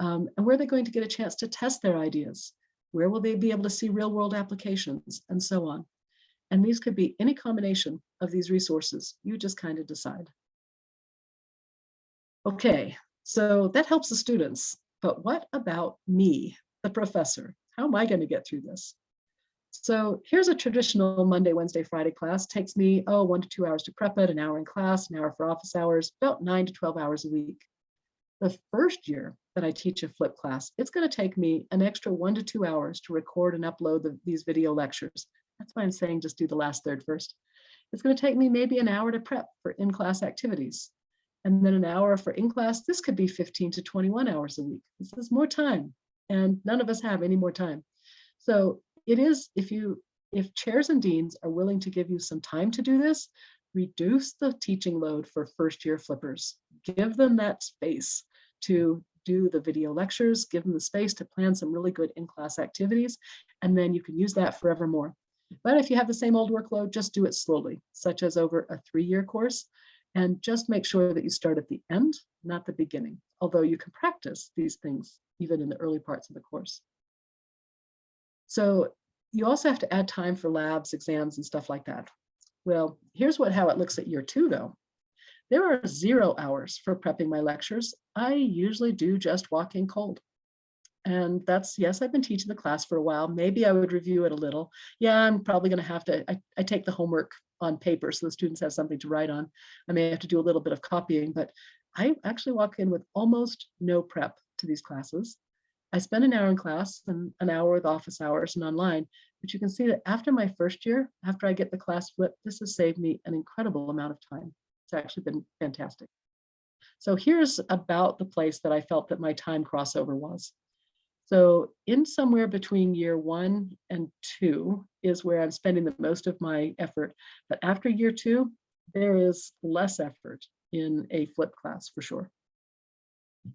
And where are they going to get a chance to test their ideas? Where will they be able to see real world applications and so on? And these could be any combination of these resources. You just kind of decide. Okay, so that helps the students. But what about me, the professor? How am I going to get through this? So here's a traditional Monday, Wednesday, Friday class. Takes me, 1 to 2 hours to prep it, an hour in class, an hour for office hours, about 9 to 12 hours a week. The first year that I teach a flip class, it's going to take me an extra 1 to 2 hours to record and upload these video lectures. That's why I'm saying just do the last third first. It's going to take me maybe an hour to prep for in-class activities. And then an hour for in-class. This could be 15 to 21 hours a week. This is more time, and none of us have any more time. So it is, if chairs and deans are willing to give you some time to do this, reduce the teaching load for first year flippers. Give them that space to do the video lectures, give them the space to plan some really good in-class activities, and then you can use that forevermore. But if you have the same old workload, just do it slowly, such as over a 3-year course, and just make sure that you start at the end, not the beginning, although you can practice these things even in the early parts of the course. So you also have to add time for labs, exams, and stuff like that. Well, here's how it looks at year 2, though. There are 0 hours for prepping my lectures. I usually do just walk in cold. And that's, yes, I've been teaching the class for a while. Maybe I would review it a little. Yeah, I'm probably going to have to, I take the homework on paper so the students have something to write on. I may have to do a little bit of copying, but I actually walk in with almost no prep to these classes. I spend an hour in class and an hour with office hours and online, but you can see that after my first year, after I get the class flipped, this has saved me an incredible amount of time. It's actually been fantastic. So here's about the place that I felt that my time crossover was. So in somewhere between year 1 and 2 is where I'm spending the most of my effort. But after year 2, there is less effort in a flip class for sure.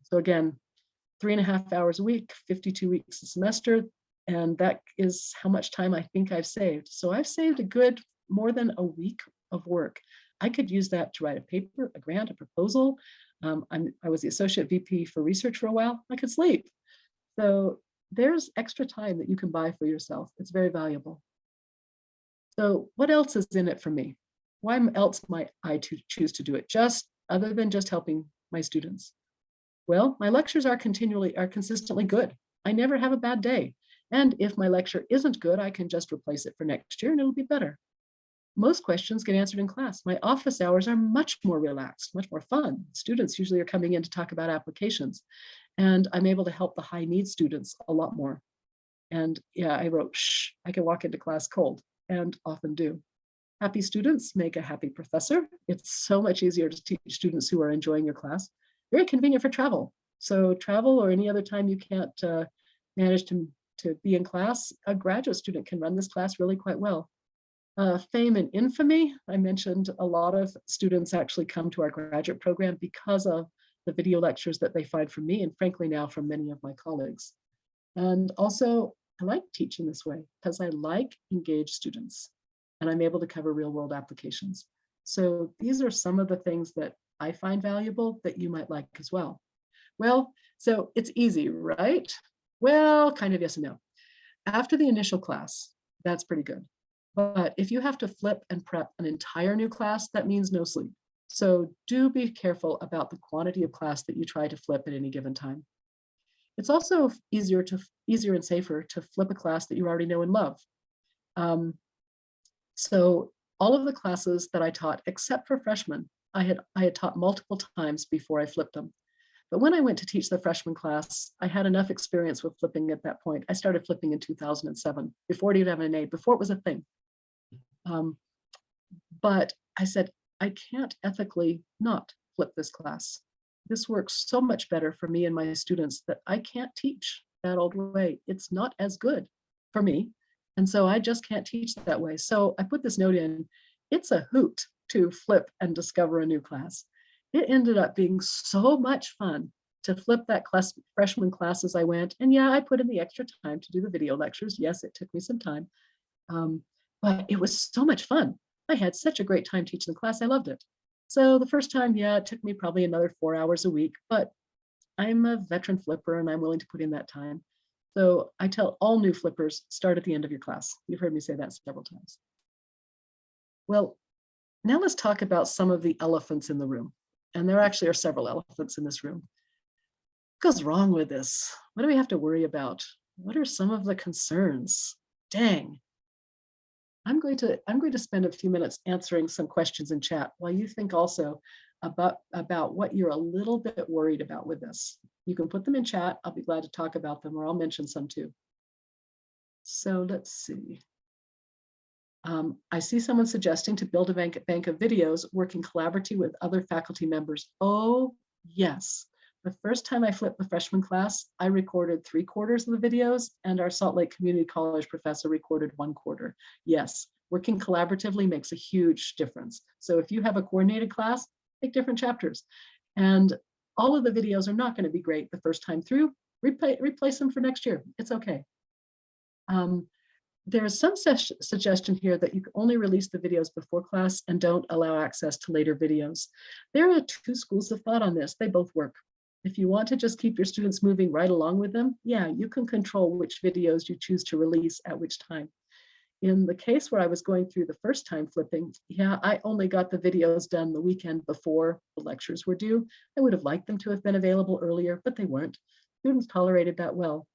So again, 3.5 hours a week, 52 weeks a semester, and that is how much time I think I've saved. So I've saved a good more than a week of work. I could use that to write a paper, a grant, a proposal. I was the associate VP for research for a while. I could sleep. So there's extra time that you can buy for yourself. It's very valuable. So what else is in it for me? Why else might I choose to do it, just other than just helping my students? Well, my lectures are consistently good. I never have a bad day. And if my lecture isn't good, I can just replace it for next year and it'll be better. Most questions get answered in class. My office hours are much more relaxed, much more fun. Students usually are coming in to talk about applications, and I'm able to help the high need students a lot more. And yeah, I wrote, shh, I can walk into class cold, and often do. Happy students make a happy professor. It's so much easier to teach students who are enjoying your class. Very convenient for travel. So travel or any other time you can't manage to be in class, a graduate student can run this class really quite well. Fame and infamy, I mentioned a lot of students actually come to our graduate program because of the video lectures that they find from me, and frankly now from many of my colleagues. And also, I like teaching this way because I like engaged students and I'm able to cover real world applications. So these are some of the things that I find valuable that you might like as well. Well, so it's easy, right? Well, kind of yes and no. After the initial class, that's pretty good. But if you have to flip and prep an entire new class, that means no sleep. So do be careful about the quantity of class that you try to flip at any given time. It's also easier and safer to flip a class that you already know and love. So all of the classes that I taught, except for freshmen, I had taught multiple times before I flipped them. But when I went to teach the freshman class, I had enough experience with flipping at that point. I started flipping in 2007, before it even had an A, before it was a thing. But I said, I can't ethically not flip this class. This works so much better for me and my students that I can't teach that old way. It's not as good for me. And so I just can't teach that way. So I put this note in, it's a hoot to flip and discover a new class. It ended up being so much fun to flip that freshman class as I went. And yeah, I put in the extra time to do the video lectures. Yes, it took me some time, but it was so much fun. I had such a great time teaching the class. I loved it. So the first time, yeah, it took me probably another 4 hours a week, but I'm a veteran flipper and I'm willing to put in that time. So I tell all new flippers, start at the end of your class. You've heard me say that several times. Well, now let's talk about some of the elephants in the room. And there actually are several elephants in this room. What goes wrong with this? What do we have to worry about? What are some of the concerns? Dang. I'm going to spend a few minutes answering some questions in chat while you think also about what you're a little bit worried about with this. You can put them in chat. I'll be glad to talk about them, or I'll mention some too. So let's see. I see someone suggesting to build a bank of videos working collaboratively with other faculty members. Oh, yes. The first time I flipped the freshman class, I recorded 3/4 of the videos, and our Salt Lake Community College professor recorded 1/4. Yes, working collaboratively makes a huge difference. So if you have a coordinated class, take different chapters. And all of the videos are not going to be great the first time through. Replace them for next year. It's okay. There is some suggestion here that you can only release the videos before class and don't allow access to later videos. There are 2 schools of thought on this. They both work. If you want to just keep your students moving right along with them, yeah, you can control which videos you choose to release at which time. In the case where I was going through the first time flipping, yeah, I only got the videos done the weekend before the lectures were due. I would have liked them to have been available earlier, but they weren't. Students tolerated that well.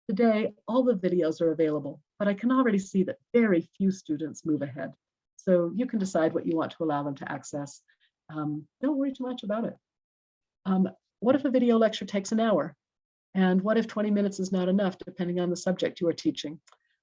Today, all the videos are available, but I can already see that very few students move ahead. So you can decide what you want to allow them to access. Don't worry too much about it. What if a video lecture takes an hour? And what if 20 minutes is not enough, depending on the subject you are teaching?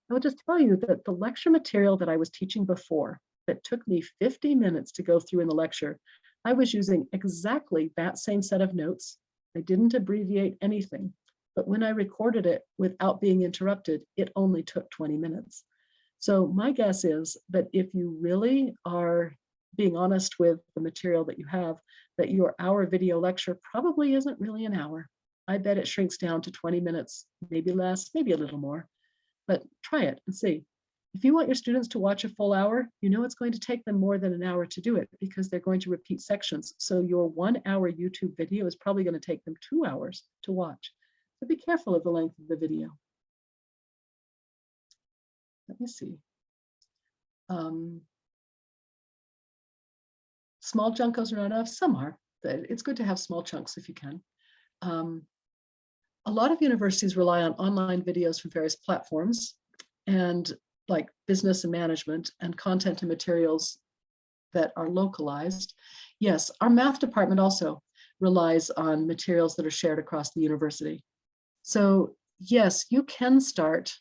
I will just tell you that the lecture material that I was teaching before, that took me 50 minutes to go through in the lecture, I was using exactly that same set of notes. I didn't abbreviate anything, but when I recorded it without being interrupted, it only took 20 minutes. So my guess is that if you really are being honest with the material that you have, that your hour video lecture probably isn't really an hour. I bet it shrinks down to 20 minutes, maybe less, maybe a little more, but try it and see. If you want your students to watch a full hour, you know it's going to take them more than an hour to do it because they're going to repeat sections. So your 1 hour YouTube video is probably going to take them 2 hours to watch. So be careful of the length of the video. Let me see. Small junkos are not enough. Some are. It's good to have small chunks if you can. A lot of universities rely on online videos from various platforms, and like business and management and content and materials that are localized. Yes, our math department also relies on materials that are shared across the university. So yes, you can start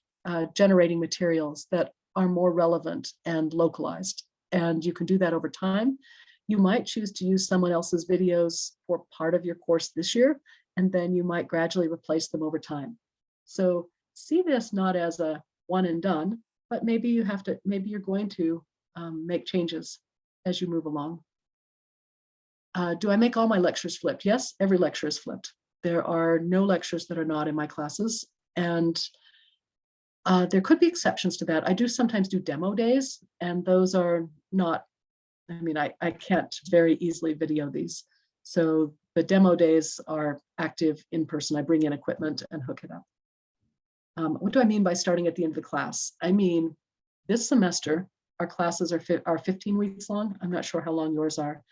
generating materials that are more relevant and localized, and you can do that over time. You might choose to use someone else's videos for part of your course this year, and then you might gradually replace them over time. So see this not as a one and done, but maybe you're going to make changes as you move along. Do I make all my lectures flipped? Yes, every lecture is flipped. There are no lectures that are not in my classes, and there could be exceptions to that. I do sometimes do demo days, and those are not, I mean, I can't very easily video these. So the demo days are active in person. I bring in equipment and hook it up. What do I mean by starting at the end of the class? I mean, this semester, our classes are 15 weeks long. I'm not sure how long yours are.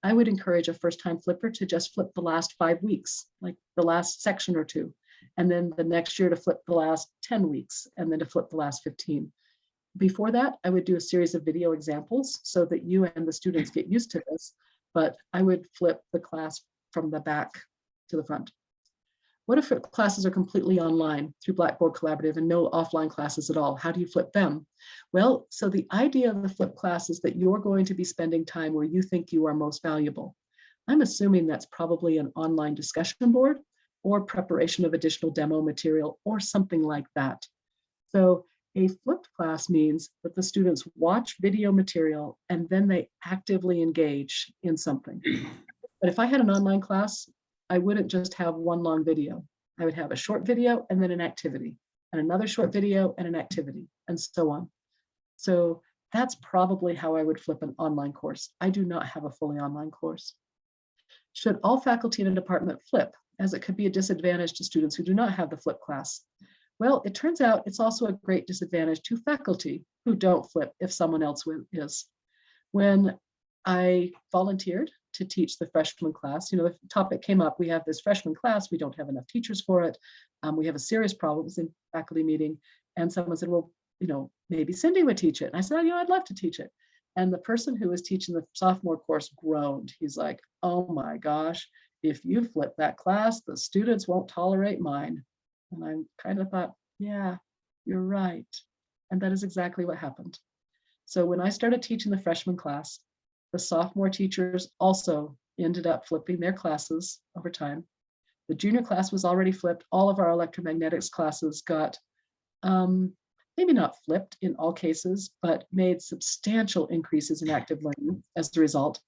I would encourage a first-time flipper to just flip the last 5 weeks, like the last section or 2, and then the next year to flip the last 10 weeks, and then to flip the last 15. Before that, I would do a series of video examples so that you and the students get used to this, but I would flip the class from the back to the front. What if classes are completely online through Blackboard Collaborative and no offline classes at all? How do you flip them? Well, so the idea of the flip class is that you're going to be spending time where you think you are most valuable. I'm assuming that's probably an online discussion board or preparation of additional demo material or something like that. So a flipped class means that the students watch video material and then they actively engage in something. But if I had an online class, I wouldn't just have one long video. I would have a short video and then an activity, and another short video and an activity, and so on. So that's probably how I would flip an online course. I do not have a fully online course. Should all faculty in a department flip, as it could be a disadvantage to students who do not have the flip class? Well, it turns out it's also a great disadvantage to faculty who don't flip if someone else is. When I volunteered to teach the freshman class, the topic came up, we have this freshman class, we don't have enough teachers for it. We have a serious problem. It was in faculty meeting, and someone said, well, maybe Cindy would teach it. And I said, I'd love to teach it. And the person who was teaching the sophomore course groaned. He's like, oh my gosh, if you flip that class, the students won't tolerate mine. And I kind of thought, yeah, you're right. And that is exactly what happened. So when I started teaching the freshman class, the sophomore teachers also ended up flipping their classes over time. The junior class was already flipped. All of our electromagnetics classes got, maybe not flipped in all cases, but made substantial increases in active learning as a result.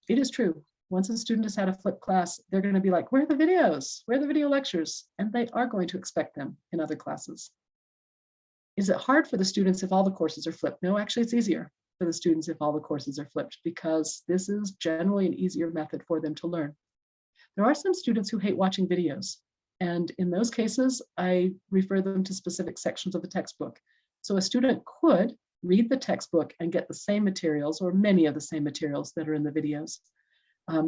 It is true. Once a student has had a flipped class, they're going to be like, where are the videos? Where are the video lectures? And they are going to expect them in other classes. Is it hard for the students if all the courses are flipped? No, actually, it's easier for the students if all the courses are flipped, because this is generally an easier method for them to learn. There are some students who hate watching videos. And in those cases, I refer them to specific sections of the textbook. So a student could read the textbook and get the same materials, or many of the same materials that are in the videos.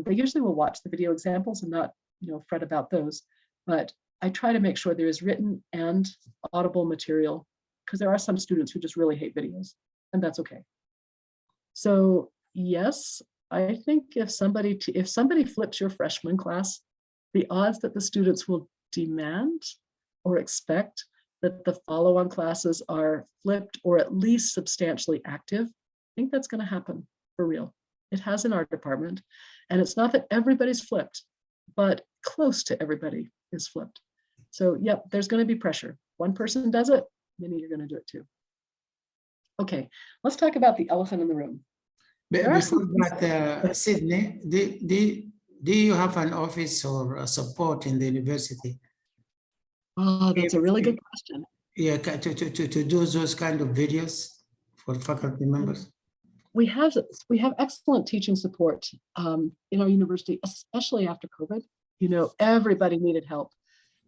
They usually will watch the video examples and not, fret about those. But I try to make sure there is written and audible material, because there are some students who just really hate videos, and that's okay. So yes, I think if somebody flips your freshman class, the odds that the students will demand or expect that the follow-on classes are flipped or at least substantially active, I think that's going to happen for real. It has in our department. And it's not that everybody's flipped, but close to everybody is flipped. So yep, there's going to be pressure. One person does it, many are going to do it too. Okay, let's talk about the elephant in the room. Before that, Sydney, do you have an office or support in the university? Oh, that's a really good question. Yeah, to do those kind of videos for faculty members? We have excellent teaching support in our university, especially after COVID. Everybody needed help.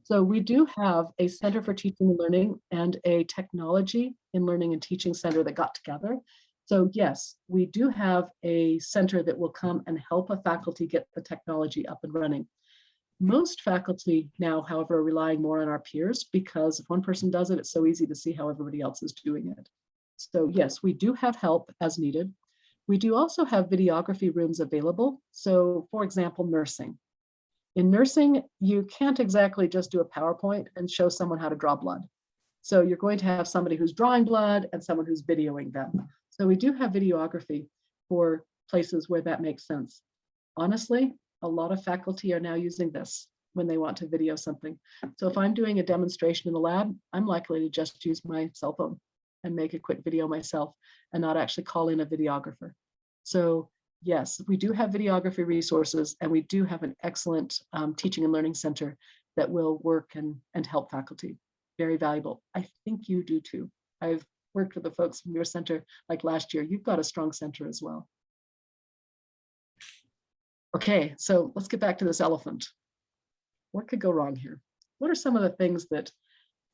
So we do have a Center for Teaching and Learning and a Technology in Learning and Teaching Center that got together. So yes, we do have a center that will come and help a faculty get the technology up and running. Most faculty now, however, are relying more on our peers, because if one person does it, it's so easy to see how everybody else is doing it. So yes, we do have help as needed. We do also have videography rooms available. So for example, nursing. In nursing, you can't exactly just do a PowerPoint and show someone how to draw blood. So you're going to have somebody who's drawing blood and someone who's videoing them. So we do have videography for places where that makes sense. Honestly, a lot of faculty are now using this when they want to video something. So if I'm doing a demonstration in the lab, I'm likely to just use my cell phone and make a quick video myself and not actually call in a videographer. So yes, we do have videography resources, and we do have an excellent teaching and learning center that will work and help faculty. Very valuable. I think you do too. I've worked with the folks from your center like last year. You've got a strong center as well. Okay, so let's get back to this elephant. What could go wrong here? What are some of the things that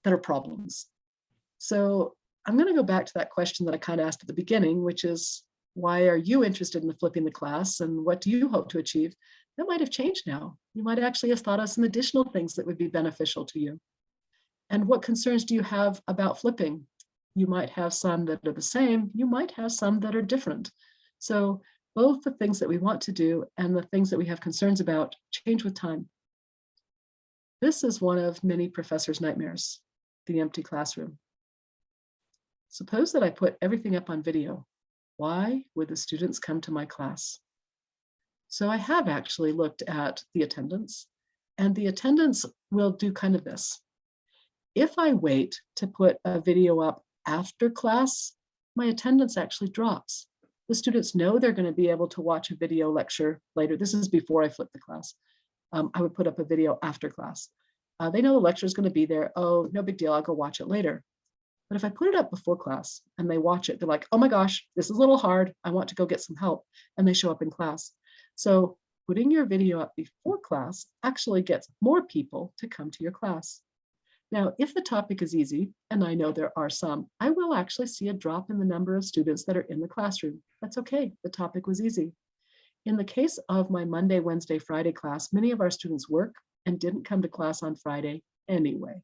are problems? So I'm going to go back to that question that I kind of asked at the beginning, which is, why are you interested in flipping the class, and what do you hope to achieve? That might have changed now. You might actually have thought of some additional things that would be beneficial to you. And what concerns do you have about flipping? You might have some that are the same. You might have some that are different. So both the things that we want to do and the things that we have concerns about change with time. This is one of many professors' nightmares, the empty classroom. Suppose that I put everything up on video. Why would the students come to my class? So I have actually looked at the attendance, and the attendance will do kind of this. If I wait to put a video up after class, my attendance actually drops. The students know they're going to be able to watch a video lecture later. This is before I flip the class. I would put up a video after class. They know the lecture is going to be there. Oh, no big deal, I'll go watch it later. But if I put it up before class and they watch it, they're like, oh my gosh, this is a little hard. I want to go get some help. And they show up in class. So putting your video up before class actually gets more people to come to your class. Now, if the topic is easy, and I know there are some, I will actually see a drop in the number of students that are in the classroom. That's okay, the topic was easy. In the case of my Monday, Wednesday, Friday class, many of our students work and didn't come to class on Friday anyway.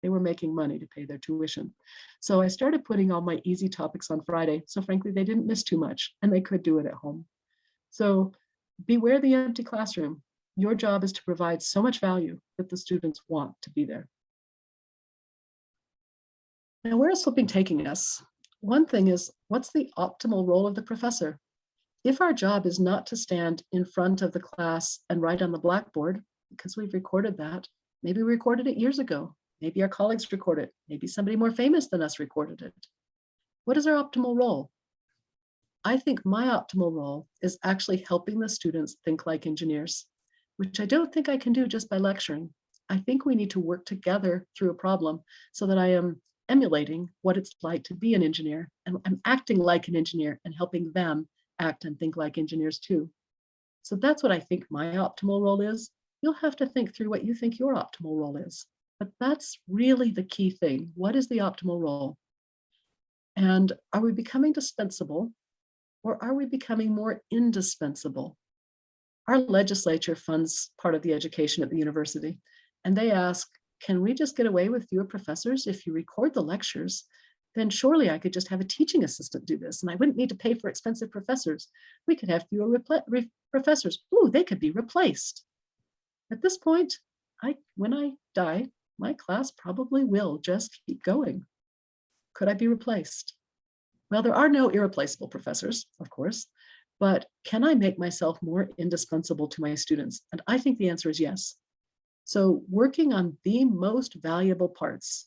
They were making money to pay their tuition. So I started putting all my easy topics on Friday. So frankly, they didn't miss too much and they could do it at home. So beware the empty classroom. Your job is to provide so much value that the students want to be there. Now, where is flipping taking us? One thing is, what's the optimal role of the professor? If our job is not to stand in front of the class and write on the blackboard, because we've recorded that, maybe we recorded it years ago, maybe our colleagues recorded it, maybe somebody more famous than us recorded it. What is our optimal role? I think my optimal role is actually helping the students think like engineers, which I don't think I can do just by lecturing. I think we need to work together through a problem so that I am emulating what it's like to be an engineer, and I'm acting like an engineer and helping them act and think like engineers too. So that's what I think my optimal role is. You'll have to think through what you think your optimal role is. But that's really the key thing. What is the optimal role? And are we becoming dispensable, or are we becoming more indispensable? Our legislature funds part of the education at the university, and they ask, can we just get away with fewer professors? If you record the lectures, then surely I could just have a teaching assistant do this, and I wouldn't need to pay for expensive professors. We could have fewer professors. Ooh, they could be replaced. At this point, when I die, my class probably will just keep going. Could I be replaced? Well, there are no irreplaceable professors, of course, but can I make myself more indispensable to my students? And I think the answer is yes. So working on the most valuable parts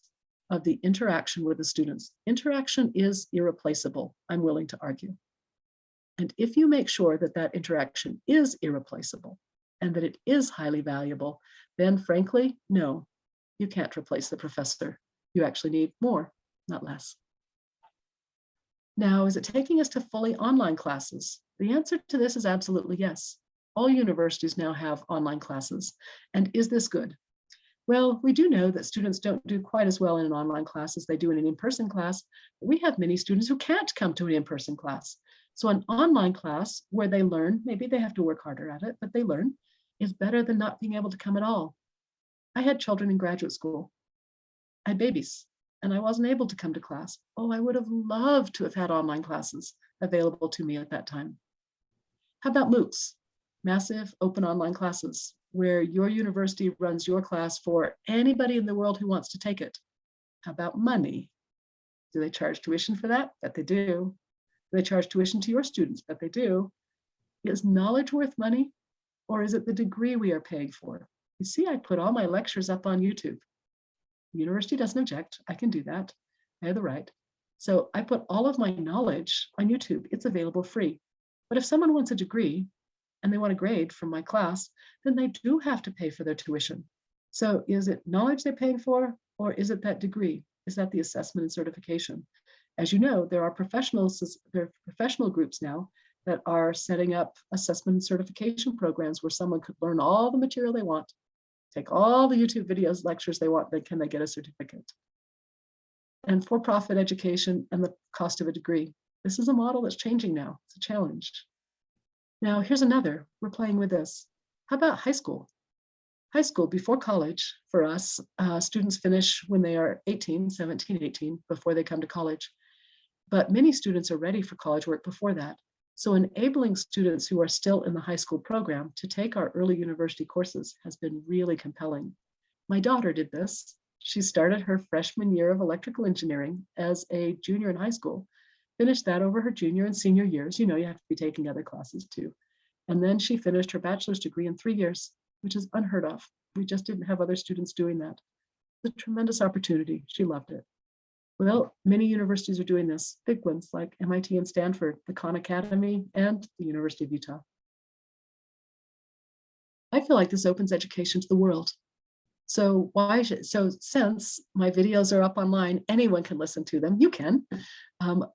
of the interaction with the students. Interaction is irreplaceable, I'm willing to argue. And if you make sure that that interaction is irreplaceable and that it is highly valuable, then frankly, no, you can't replace the professor. You actually need more, not less. Now, is it taking us to fully online classes? The answer to this is absolutely yes. All universities now have online classes. And is this good? Well, we do know that students don't do quite as well in an online class as they do in an in-person class. But we have many students who can't come to an in-person class. So an online class where they learn, maybe they have to work harder at it, but they learn, is better than not being able to come at all. I had children in graduate school. I had babies, and I wasn't able to come to class. Oh, I would have loved to have had online classes available to me at that time. How about MOOCs? Massive open online classes where your university runs your class for anybody in the world who wants to take it. How about money? Do they charge tuition for that? Bet they do. Do they charge tuition to your students? Bet they do. Is knowledge worth money, or is it the degree we are paying for? You see, I put all my lectures up on YouTube. The university doesn't object. I can do that. I have the right. So I put all of my knowledge on YouTube. It's available free. But if someone wants a degree and they want a grade from my class, then they do have to pay for their tuition. So is it knowledge they're paying for, or is it that degree? Is that the assessment and certification? As you know, there are professional groups now that are setting up assessment and certification programs where someone could learn all the material they want, take all the YouTube videos, lectures they want, then can they get a certificate? And for-profit education and the cost of a degree. This is a model that's changing now. It's a challenge. Now, here's another. We're playing with this. How about high school? High school, before college, for us, students finish when they are 18, 17, 18, before they come to college. But many students are ready for college work before that. So enabling students who are still in the high school program to take our early university courses has been really compelling. My daughter did this. She started her freshman year of electrical engineering as a junior in high school, finished that over her junior and senior years. You know, you have to be taking other classes too. And then she finished her bachelor's degree in 3 years, which is unheard of. We just didn't have other students doing that. It's a tremendous opportunity. She loved it. Well, many universities are doing this, big ones like MIT and Stanford, the Khan Academy, and the University of Utah. I feel like this opens education to the world. So since my videos are up online, anyone can listen to them. You can.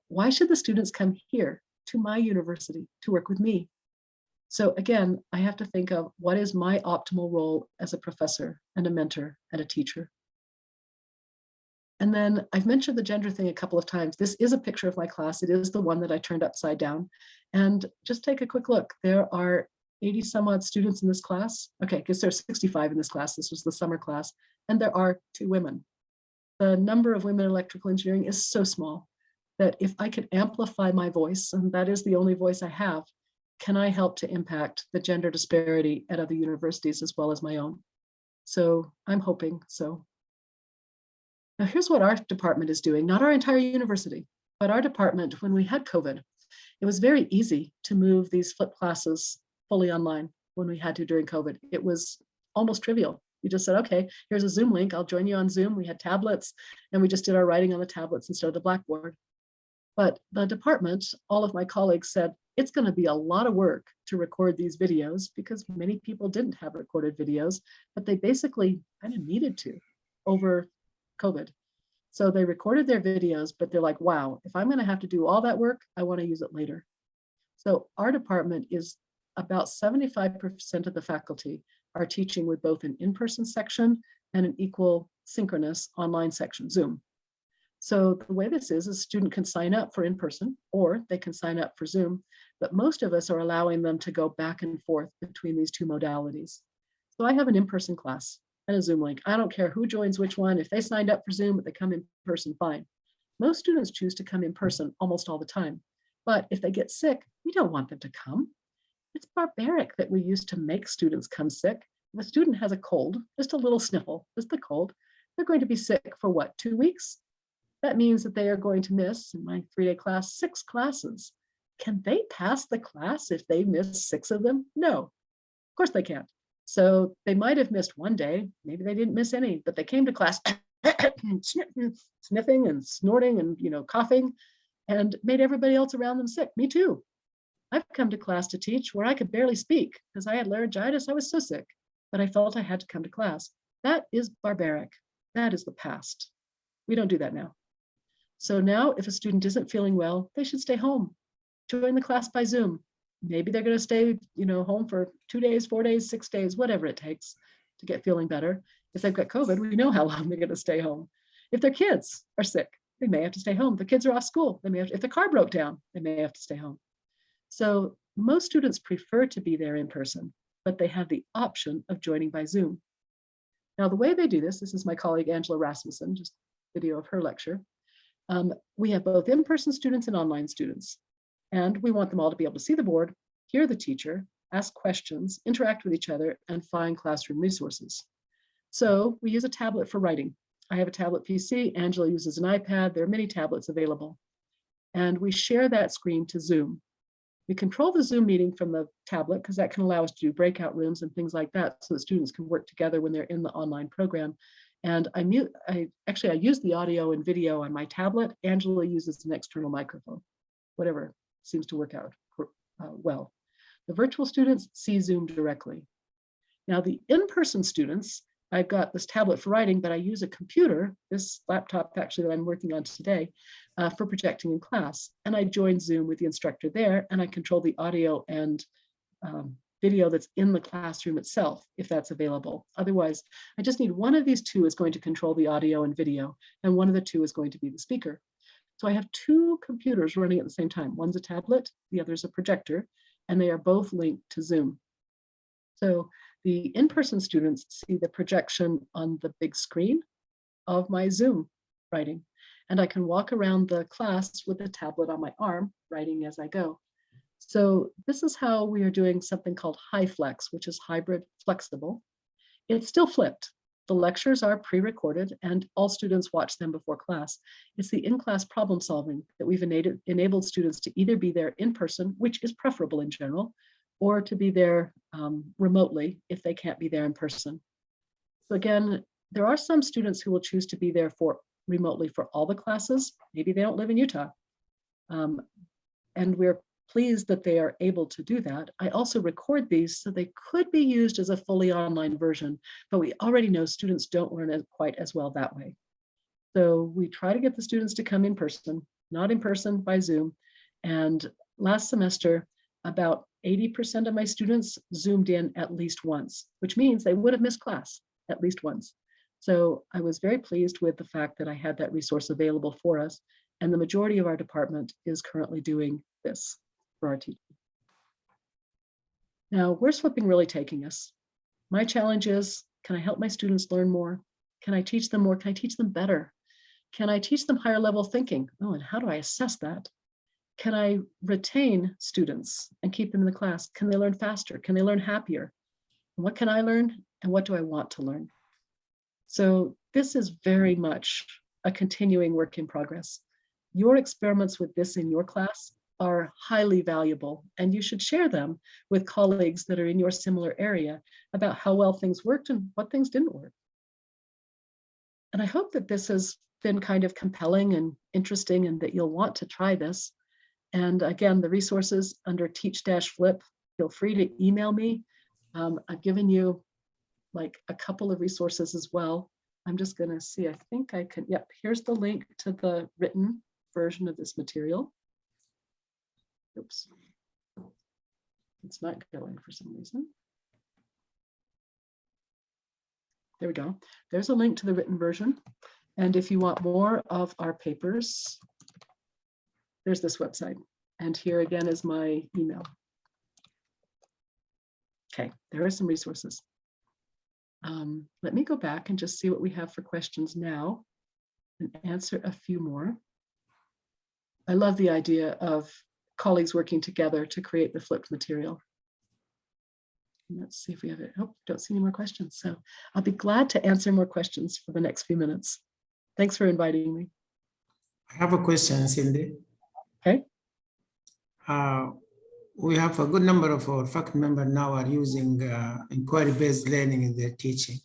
Why should the students come here to my university to work with me? So again, I have to think of what is my optimal role as a professor and a mentor and a teacher. And then I've mentioned the gender thing a couple of times. This is a picture of my class. It is the one that I turned upside down. And just take a quick look. There are 80 some odd students in this class. Okay, because there's 65 in this class. This was the summer class. And there are 2 women. The number of women in electrical engineering is so small that if I could amplify my voice, and that is the only voice I have, can I help to impact the gender disparity at other universities as well as my own? So I'm hoping so. Now here's what our department is doing, not our entire university, but our department. When we had COVID, it was very easy to move these flipped classes fully online when we had to during COVID. It was almost trivial. You just said, okay, here's a Zoom link. I'll join you on Zoom. We had tablets and we just did our writing on the tablets instead of the blackboard. But the department, all of my colleagues said, it's going to be a lot of work to record these videos because many people didn't have recorded videos, but they basically kind of needed to over COVID. So they recorded their videos, but they're like, wow, if I'm going to have to do all that work, I want to use it later. So our department is about 75% of the faculty are teaching with both an in-person section and an equal synchronous online section, Zoom. So the way this is a student can sign up for in-person or they can sign up for Zoom, but most of us are allowing them to go back and forth between these 2 modalities. So I have an in-person class and a Zoom link. I don't care who joins which one. If they signed up for Zoom, but they come in person, fine. Most students choose to come in person almost all the time. But if they get sick, we don't want them to come. It's barbaric that we used to make students come sick. If a student has a cold, just a little sniffle, just the cold, they're going to be sick for what, 2 weeks? That means that they are going to miss, in my 3-day class, 6 classes. Can they pass the class if they miss 6 of them? No, of course they can't. So they might have missed 1 day, maybe they didn't miss any, but they came to class sniffing and snorting and coughing and made everybody else around them sick. Me too. I've come to class to teach where I could barely speak because I had laryngitis. I was so sick, but I felt I had to come to class. That is barbaric. That is the past. We don't do that now. So now if a student isn't feeling well, they should stay home. Join the class by Zoom. Maybe they're going to stay, home for 2 days, 4 days, 6 days, whatever it takes to get feeling better. If they've got COVID, we know how long they're going to stay home. If their kids are sick, they may have to stay home. If the kids are off school, they may have to, if the car broke down, they may have to stay home. So most students prefer to be there in person, but they have the option of joining by Zoom. Now, the way they do this is my colleague, Angela Rasmussen, just video of her lecture. We have both in-person students and online students, and we want them all to be able to see the board, hear the teacher, ask questions, interact with each other, and find classroom resources. So we use a tablet for writing. I have a tablet PC, Angela uses an iPad, there are many tablets available. And we share that screen to Zoom. We control the Zoom meeting from the tablet because that can allow us to do breakout rooms and things like that so that students can work together when they're in the online program. And I use the audio and video on my tablet. Angela uses an external microphone, whatever seems to work out well. The virtual students see Zoom directly. Now the in-person students, I've got this tablet for writing, but I use a computer, this laptop actually that I'm working on today, for projecting in class. And I join Zoom with the instructor there, and I control the audio and video that's in the classroom itself, if that's available. Otherwise, I just need one of these 2 is going to control the audio and video, and one of the 2 is going to be the speaker. So I have 2 computers running at the same time. One's a tablet, the other's a projector, and they are both linked to Zoom. So the in-person students see the projection on the big screen of my Zoom writing, and I can walk around the class with the tablet on my arm, writing as I go. So this is how we are doing something called HyFlex, which is hybrid flexible. It's still flipped. The lectures are pre-recorded and all students watch them before class. It's the in-class problem solving that we've enabled students to either be there in person, which is preferable in general, or to be there remotely if they can't be there in person. So again, there are some students who will choose to be there remotely for all the classes. Maybe they don't live in Utah. And we're pleased that they are able to do that. I also record these so they could be used as a fully online version, but we already know students don't learn quite as well that way. So we try to get the students to come in person, not in person by Zoom. And last semester, about 80% of my students Zoomed in at least once, which means they would have missed class at least once. So I was very pleased with the fact that I had that resource available for us. And the majority of our department is currently doing this for our teaching. Now, where's flipping really taking us? My challenge is, can I help my students learn more? Can I teach them more? Can I teach them better? Can I teach them higher level thinking? Oh, and how do I assess that? Can I retain students and keep them in the class? Can they learn faster? Can they learn happier? What can I learn? And what do I want to learn? So this is very much a continuing work in progress. Your experiments with this in your class are highly valuable, and you should share them with colleagues that are in your similar area about how well things worked and what things didn't work. And I hope that this has been kind of compelling and interesting and that you'll want to try this. And again, the resources under Teach-Flip, feel free to email me. I've given you like a couple of resources as well. I'm just going to see, I think I can, yep, here's the link to the written version of this material. Oops, it's not going for some reason. There we go. There's a link to the written version. And if you want more of our papers, there's this website. And here again is my email. Okay, there are some resources. Let me go back and just see what we have for questions now and answer a few more. I love the idea of colleagues working together to create the flipped material. Let's see if we have it. Oh, don't see any more questions. So I'll be glad to answer more questions for the next few minutes. Thanks for inviting me. I have a question, Cindy. Okay. We have a good number of our faculty members now are using inquiry-based learning in their teaching.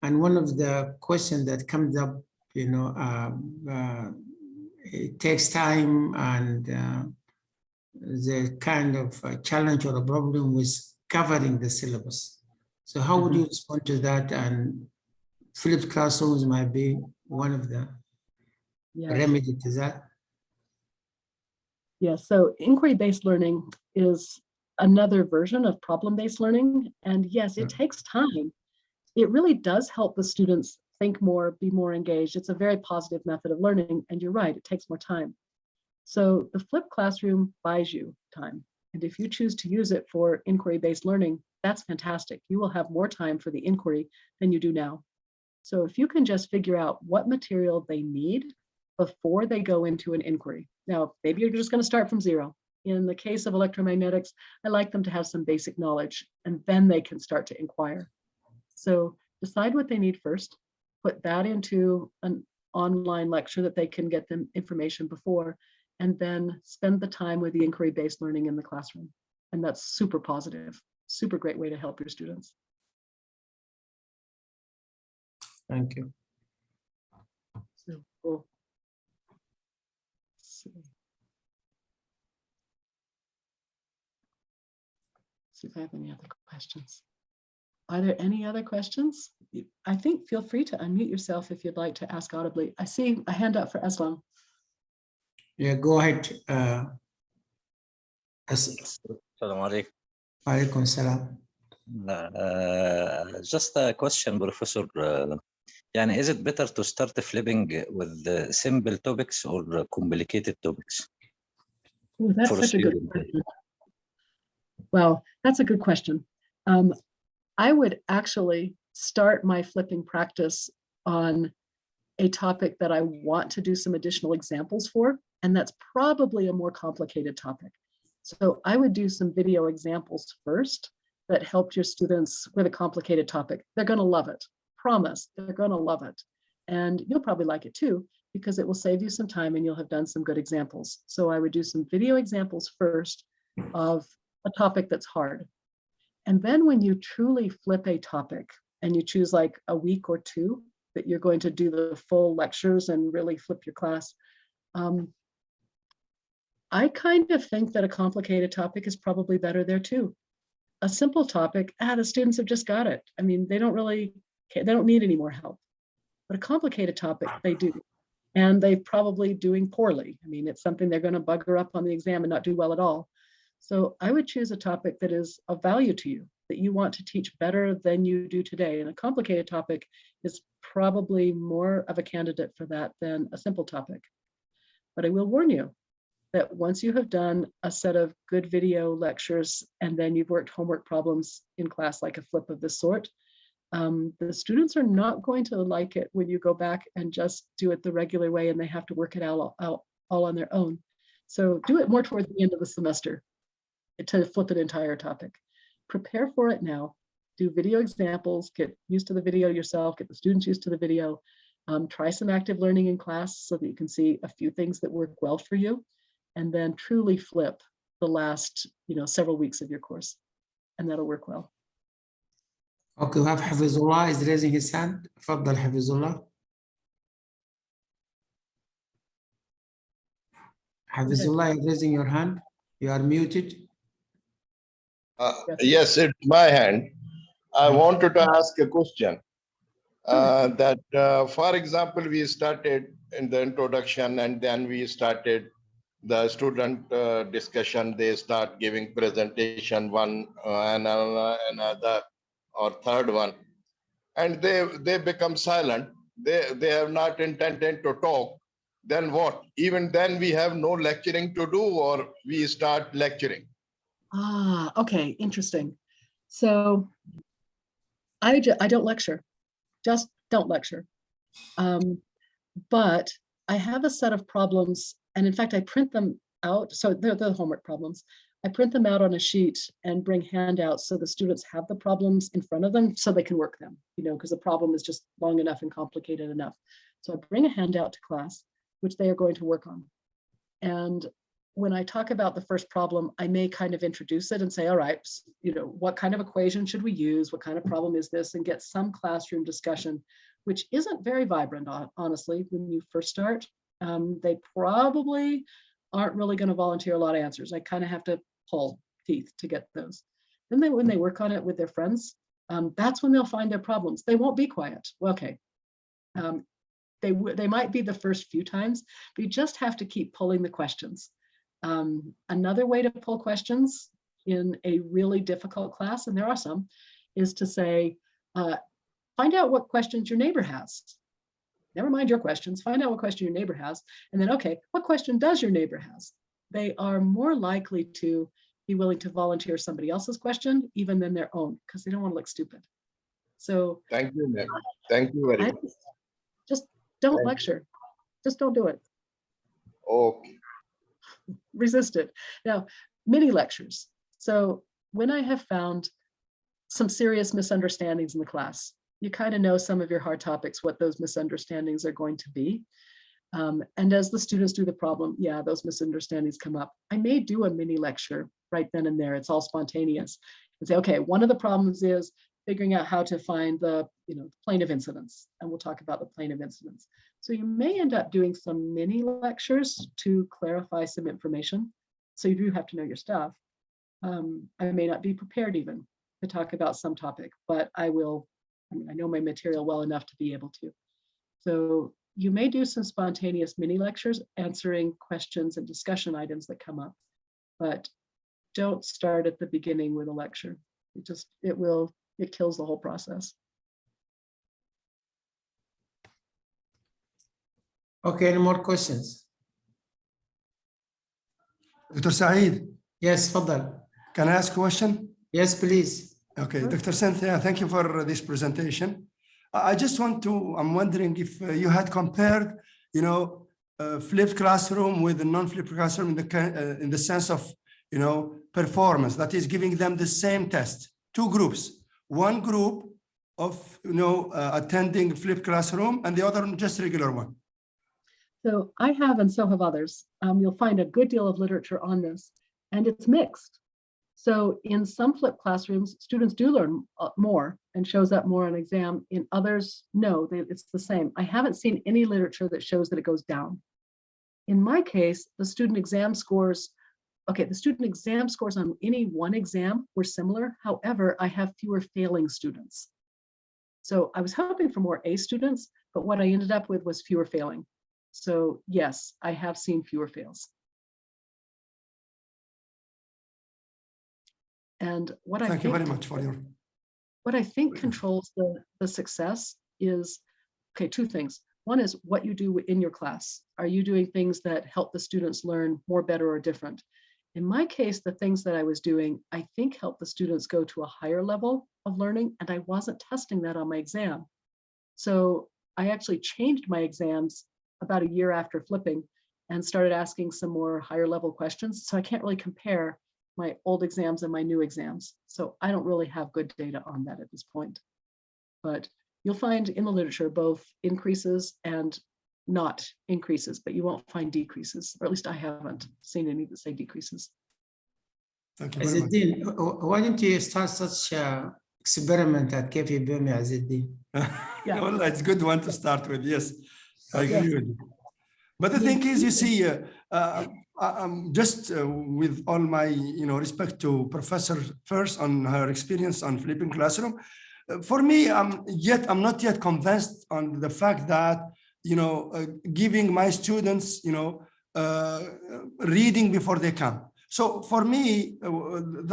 And one of the questions that comes up, you know, it takes time and the kind of a challenge or a problem with covering the syllabus. So how would you respond to that? And flipped classrooms might be one of the remedy to that. Yeah, so inquiry-based learning is another version of problem-based learning. And yes, it takes time. It really does help the students think more, be more engaged. It's a very positive method of learning. And you're right, it takes more time. So the flipped classroom buys you time. And if you choose to use it for inquiry-based learning, that's fantastic. You will have more time for the inquiry than you do now. So if you can just figure out what material they need before they go into an inquiry. Now, maybe you're just going to start from zero. In the case of electromagnetics, I like them to have some basic knowledge, and then they can start to inquire. So decide what they need first, put that into an online lecture that they can get them information before, and then spend the time with the inquiry-based learning in the classroom. And that's super positive, super great way to help your students. Thank you. So cool. See if I have any other questions. Are there any other questions? I think feel free to unmute yourself if you'd like to ask audibly. I see a hand up for Eslam. Yeah, go ahead. Assalamu alaikum. Alaikum salam. Just a question, Professor. Yani, is it better to start flipping with the simple topics or complicated topics? Ooh, that's such a good question. Well, that's a good question. I would actually start my flipping practice on a topic that I want to do some additional examples for, and that's probably a more complicated topic. So I would do some video examples first that helped your students with a complicated topic. They're going to love it. Promise, they're going to love it. And you'll probably like it too, because it will save you some time and you'll have done some good examples. So I would do some video examples first of a topic that's hard. And then when you truly flip a topic and you choose like a week or two that you're going to do the full lectures and really flip your class, I kind of think that a complicated topic is probably better there too. A simple topic, the students have just got it. I mean, they don't need any more help. But a complicated topic, they do. And they're probably doing poorly. I mean, it's something they're going to bugger up on the exam and not do well at all. So I would choose a topic that is of value to you, that you want to teach better than you do today. And a complicated topic is probably more of a candidate for that than a simple topic. But I will warn you that once you have done a set of good video lectures and then you've worked homework problems in class like a flip of this sort, the students are not going to like it when you go back and just do it the regular way and they have to work it out all on their own. So do it more towards the end of the semester to flip an entire topic. Prepare for it now. Do video examples, get used to the video yourself, get the students used to the video. Try some active learning in class so that you can see a few things that work well for you, and then truly flip the last several weeks of your course, and that'll work well. Okay, we have Hafizullah is raising his hand. Faddal Hafizullah. Hafizullah, you're raising your hand. You are muted. Yes, it's my hand. I wanted to ask a question. For example, we started in the introduction and then we started the student discussion. They start giving presentation, one and another or third one, and they become silent. They have not intended to talk. Then what? Even then we have no lecturing to do, or we start lecturing. Okay, interesting. So I don't lecture, just don't lecture. But I have a set of problems, and in fact, I print them out. So they're the homework problems. I print them out on a sheet and bring handouts so the students have the problems in front of them so they can work them, because the problem is just long enough and complicated enough. So I bring a handout to class, which they are going to work on. And when I talk about the first problem, I may kind of introduce it and say, all right, what kind of equation should we use? What kind of problem is this? And get some classroom discussion, which isn't very vibrant, honestly, when you first start. They probably aren't really going to volunteer a lot of answers. I kind of have to pull teeth to get those. Then when they work on it with their friends, that's when they'll find their problems. They won't be quiet. Well, okay. They might be the first few times, but you just have to keep pulling the questions. Another way to pull questions in a really difficult class, and there are some, is to say, find out what questions your neighbor has. Never mind your questions, find out what question your neighbor has, and then, okay, what question does your neighbor has? They are more likely to be willing to volunteer somebody else's question, even than their own, because they don't want to look stupid. So thank you, ma'am. Thank you very much. Just don't lecture. Just don't do it. Okay. Resist it. Now, mini lectures. So when I have found some serious misunderstandings in the class, you kind of know some of your hard topics, what those misunderstandings are going to be. And as the students do the problem, yeah, those misunderstandings come up. I may do a mini lecture right then and there. It's all spontaneous. And say, okay, one of the problems is figuring out how to find the plane of incidence. And we'll talk about the plane of incidence. So you may end up doing some mini lectures to clarify some information. So you do have to know your stuff. I may not be prepared even to talk about some topic, but I will. I know my material well enough to be able to. So you may do some spontaneous mini lectures answering questions and discussion items that come up, but don't start at the beginning with a lecture. It kills the whole process. Okay, any more questions? Dr. Saeed. Yes, Faddal. Can I ask a question? Yes, please. Okay, Dr. Cynthia, thank you for this presentation. I'm wondering if you had compared, flipped classroom with a non-flipped classroom in the sense of, performance, that is giving them the same test, two groups, one group of, attending flipped classroom and the other just regular one. So I have, and so have others. You'll find a good deal of literature on this, and it's mixed. So in some flipped classrooms, students do learn more and shows up more on exam. In others, no, it's the same. I haven't seen any literature that shows that it goes down. In my case, the student exam scores on any one exam were similar. However, I have fewer failing students. So I was hoping for more A students, but what I ended up with was fewer failing. So yes, I have seen fewer fails. And what Thank you very much for your. what I think controls the success is, okay, two things. One is what you do in your class. Are you doing things that help the students learn more, better, or different? In my case, the things that I was doing, I think helped the students go to a higher level of learning, and I wasn't testing that on my exam. So I actually changed my exams about a year after flipping and started asking some more higher level questions. So I can't really compare my old exams and my new exams. So I don't really have good data on that at this point. But you'll find in the literature both increases and not increases, but you won't find decreases, or at least I haven't seen any that say decreases. Thank you very much. Azzeddin, why don't you start such experiment at KFUPM, Azzeddin? Yeah. Well, it's a good one to start with. Yes, I agree with you. But the Yeah. thing is, you see, just with all my respect to Professor First on her experience on flipping classroom, for me, I'm not yet convinced on the fact that giving my students reading before they come. So for me,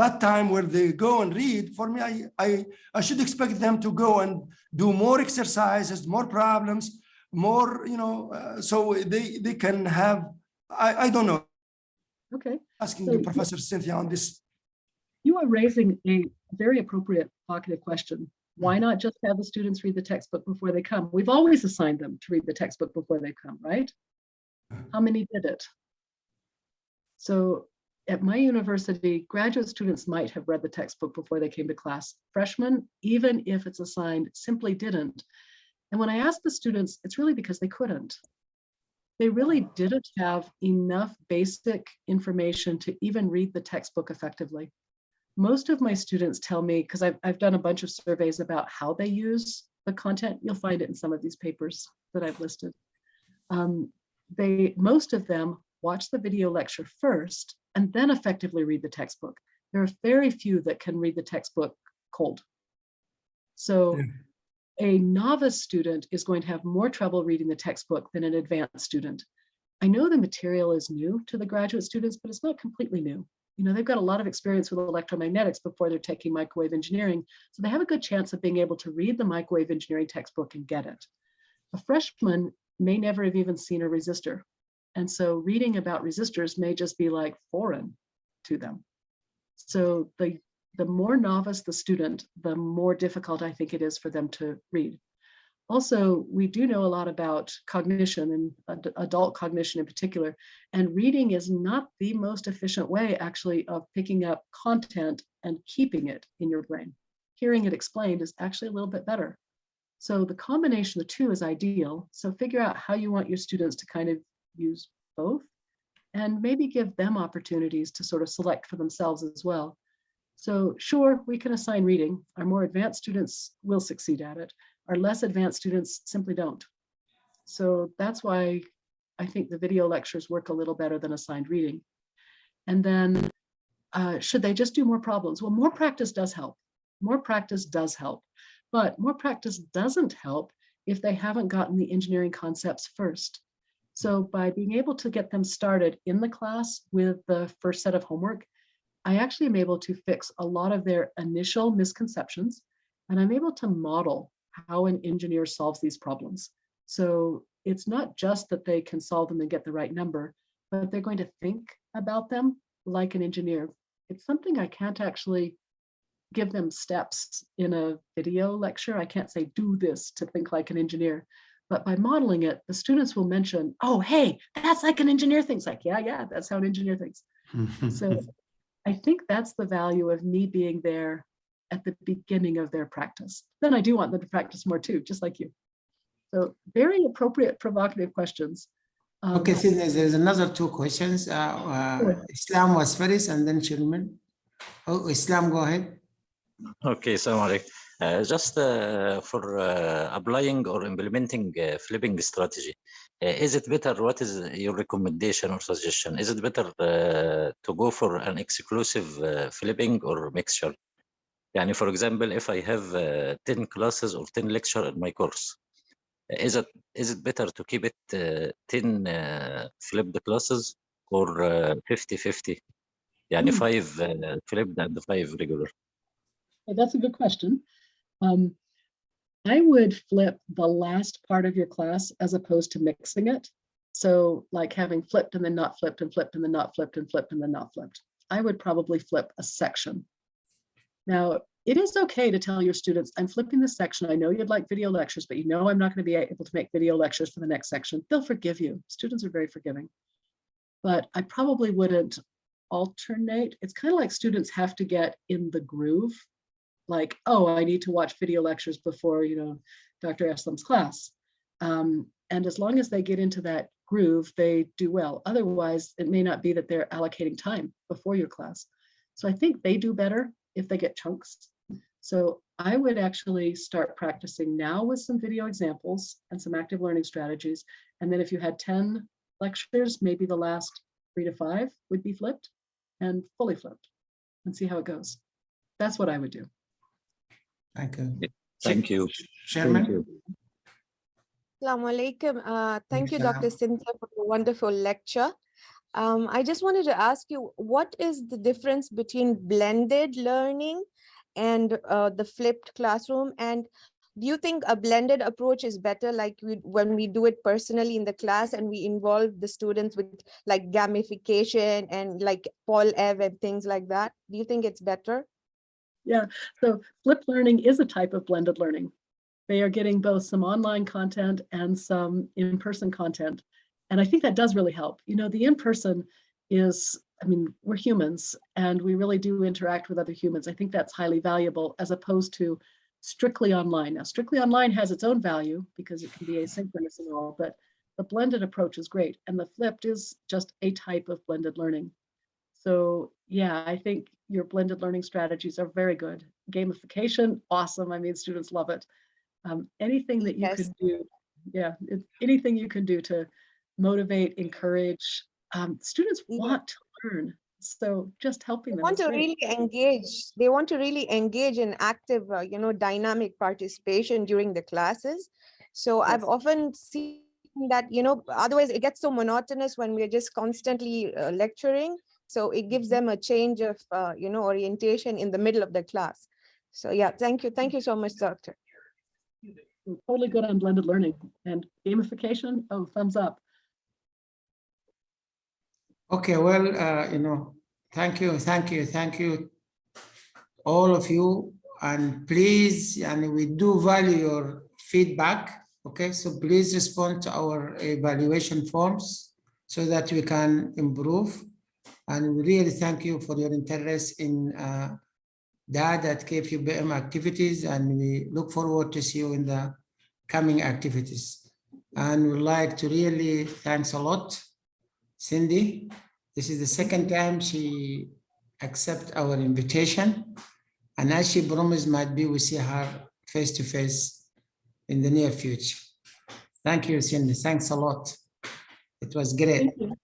that time where they go and read, for me, I should expect them to go and do more exercises, more problems, more, so they can have, I don't know. Okay. Asking So you, Professor Cynthia, on this. You are raising a very appropriate provocative question. Why not just have the students read the textbook before they come? We've always assigned them to read the textbook before they come, right? How many did it? So at my university, graduate students might have read the textbook before they came to class. Freshmen, even if it's assigned, simply didn't. And when I asked the students, it's really because they couldn't. They really didn't have enough basic information to even read the textbook effectively. Most of my students tell me, because I've done a bunch of surveys about how they use the content. You'll find it in some of these papers that I've listed. Most of them watch the video lecture first and then effectively read the textbook. There are very few that can read the textbook cold. So a novice student is going to have more trouble reading the textbook than an advanced student. I know the material is new to the graduate students, but it's not completely new. They've got a lot of experience with electromagnetics before they're taking microwave engineering. So they have a good chance of being able to read the microwave engineering textbook and get it. A freshman may never have even seen a resistor. And so reading about resistors may just be like foreign to them. So the more novice the student, the more difficult I think it is for them to read. Also, we do know a lot about cognition and adult cognition in particular, and reading is not the most efficient way actually of picking up content and keeping it in your brain. Hearing it explained is actually a little bit better. So the combination of the two is ideal. So figure out how you want your students to kind of use both and maybe give them opportunities to sort of select for themselves as well. So sure, we can assign reading. Our more advanced students will succeed at it. Our less advanced students simply don't. So that's why I think the video lectures work a little better than assigned reading. And then should they just do more problems? Well, more practice does help. More practice does help. But more practice doesn't help if they haven't gotten the engineering concepts first. So by being able to get them started in the class with the first set of homework, I actually am able to fix a lot of their initial misconceptions, and I'm able to model how an engineer solves these problems. So it's not just that they can solve them and get the right number, but they're going to think about them like an engineer. It's something I can't actually give them steps in a video lecture. I can't say, do this to think like an engineer. But by modeling it, the students will mention, oh, hey, that's like an engineer thinks. Like, yeah, that's how an engineer thinks. So I think that's the value of me being there at the beginning of their practice. Then I do want them to practice more too, just like you. So very appropriate, provocative questions. Okay, so there's another two questions. Islam was first and then Shirman. Oh, Islam, go ahead. Okay, so just for applying or implementing flipping strategy, is it better? What is your recommendation or suggestion? Is it better to go for an exclusive flipping or mixture? Yani, for example, if I have 10 classes or 10 lecture in my course, is it better to keep it 10 flipped classes or 50-50? يعني 5 flipped and 5 regular. That's a good question. I would flip the last part of your class as opposed to mixing it. So like having flipped and then not flipped and flipped and then not flipped and flipped and then not flipped. I would probably flip a section. Now, it is okay to tell your students, I'm flipping this section. I know you'd like video lectures, but you know I'm not going to be able to make video lectures for the next section. They'll forgive you. Students are very forgiving. But I probably wouldn't alternate. It's kind of like students have to get in the groove. Like, oh, I need to watch video lectures before, you know, Dr. Eslam's class. And as long as they get into that groove, they do well. Otherwise, it may not be that they're allocating time before your class. So I think they do better if they get chunks. So I would actually start practicing now with some video examples and some active learning strategies. And then if you had 10 lectures, maybe the last 3 to 5 would be flipped and fully flipped and see how it goes. That's what I would do. Thank you. Thank you. Chairman? Thank you. Assalamu alaikum. Thank you, Assalam. Dr. Cynthia, for the wonderful lecture. I just wanted to ask you, what is the difference between blended learning and the flipped classroom? And do you think a blended approach is better, like when we do it personally in the class and we involve the students with like gamification and like Paul Ev and things like that? Do you think it's better? Yeah, so flipped learning is a type of blended learning. They are getting both some online content and some in-person content. And I think that does really help. You know, the in-person is, I mean, we're humans and we really do interact with other humans. I think that's highly valuable as opposed to strictly online. Now, strictly online has its own value because it can be asynchronous and all, but the blended approach is great. And the flipped is just a type of blended learning. So yeah, I think your blended learning strategies are very good. Gamification, awesome. I mean, students love it. Anything that you could do, yeah, anything you can do to motivate, encourage. Students want to learn. So just helping them. Want to really engage. They want to really engage in active, you know, dynamic participation during the classes. So yes. I've often seen that, you know, otherwise it gets so monotonous when we're just constantly lecturing. So it gives them a change of, you know, orientation in the middle of the class. So yeah, thank you. Thank you so much, Doctor. Totally good on blended learning and gamification. Oh, thumbs up. Okay, well, you know, thank you, all of you, and please, and we do value your feedback. Okay, so please respond to our evaluation forms so that we can improve. And we really thank you for your interest in that at KFUPM activities, and we look forward to see you in the coming activities. And we'd like to really thanks a lot, Cindy. This is the second time she accepts our invitation. And as she promised, might be we see her face to face in the near future. Thank you, Cindy. Thanks a lot. It was great. Thank you.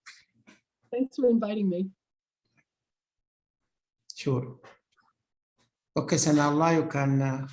Thanks for inviting me. Sure. Okay, so now you can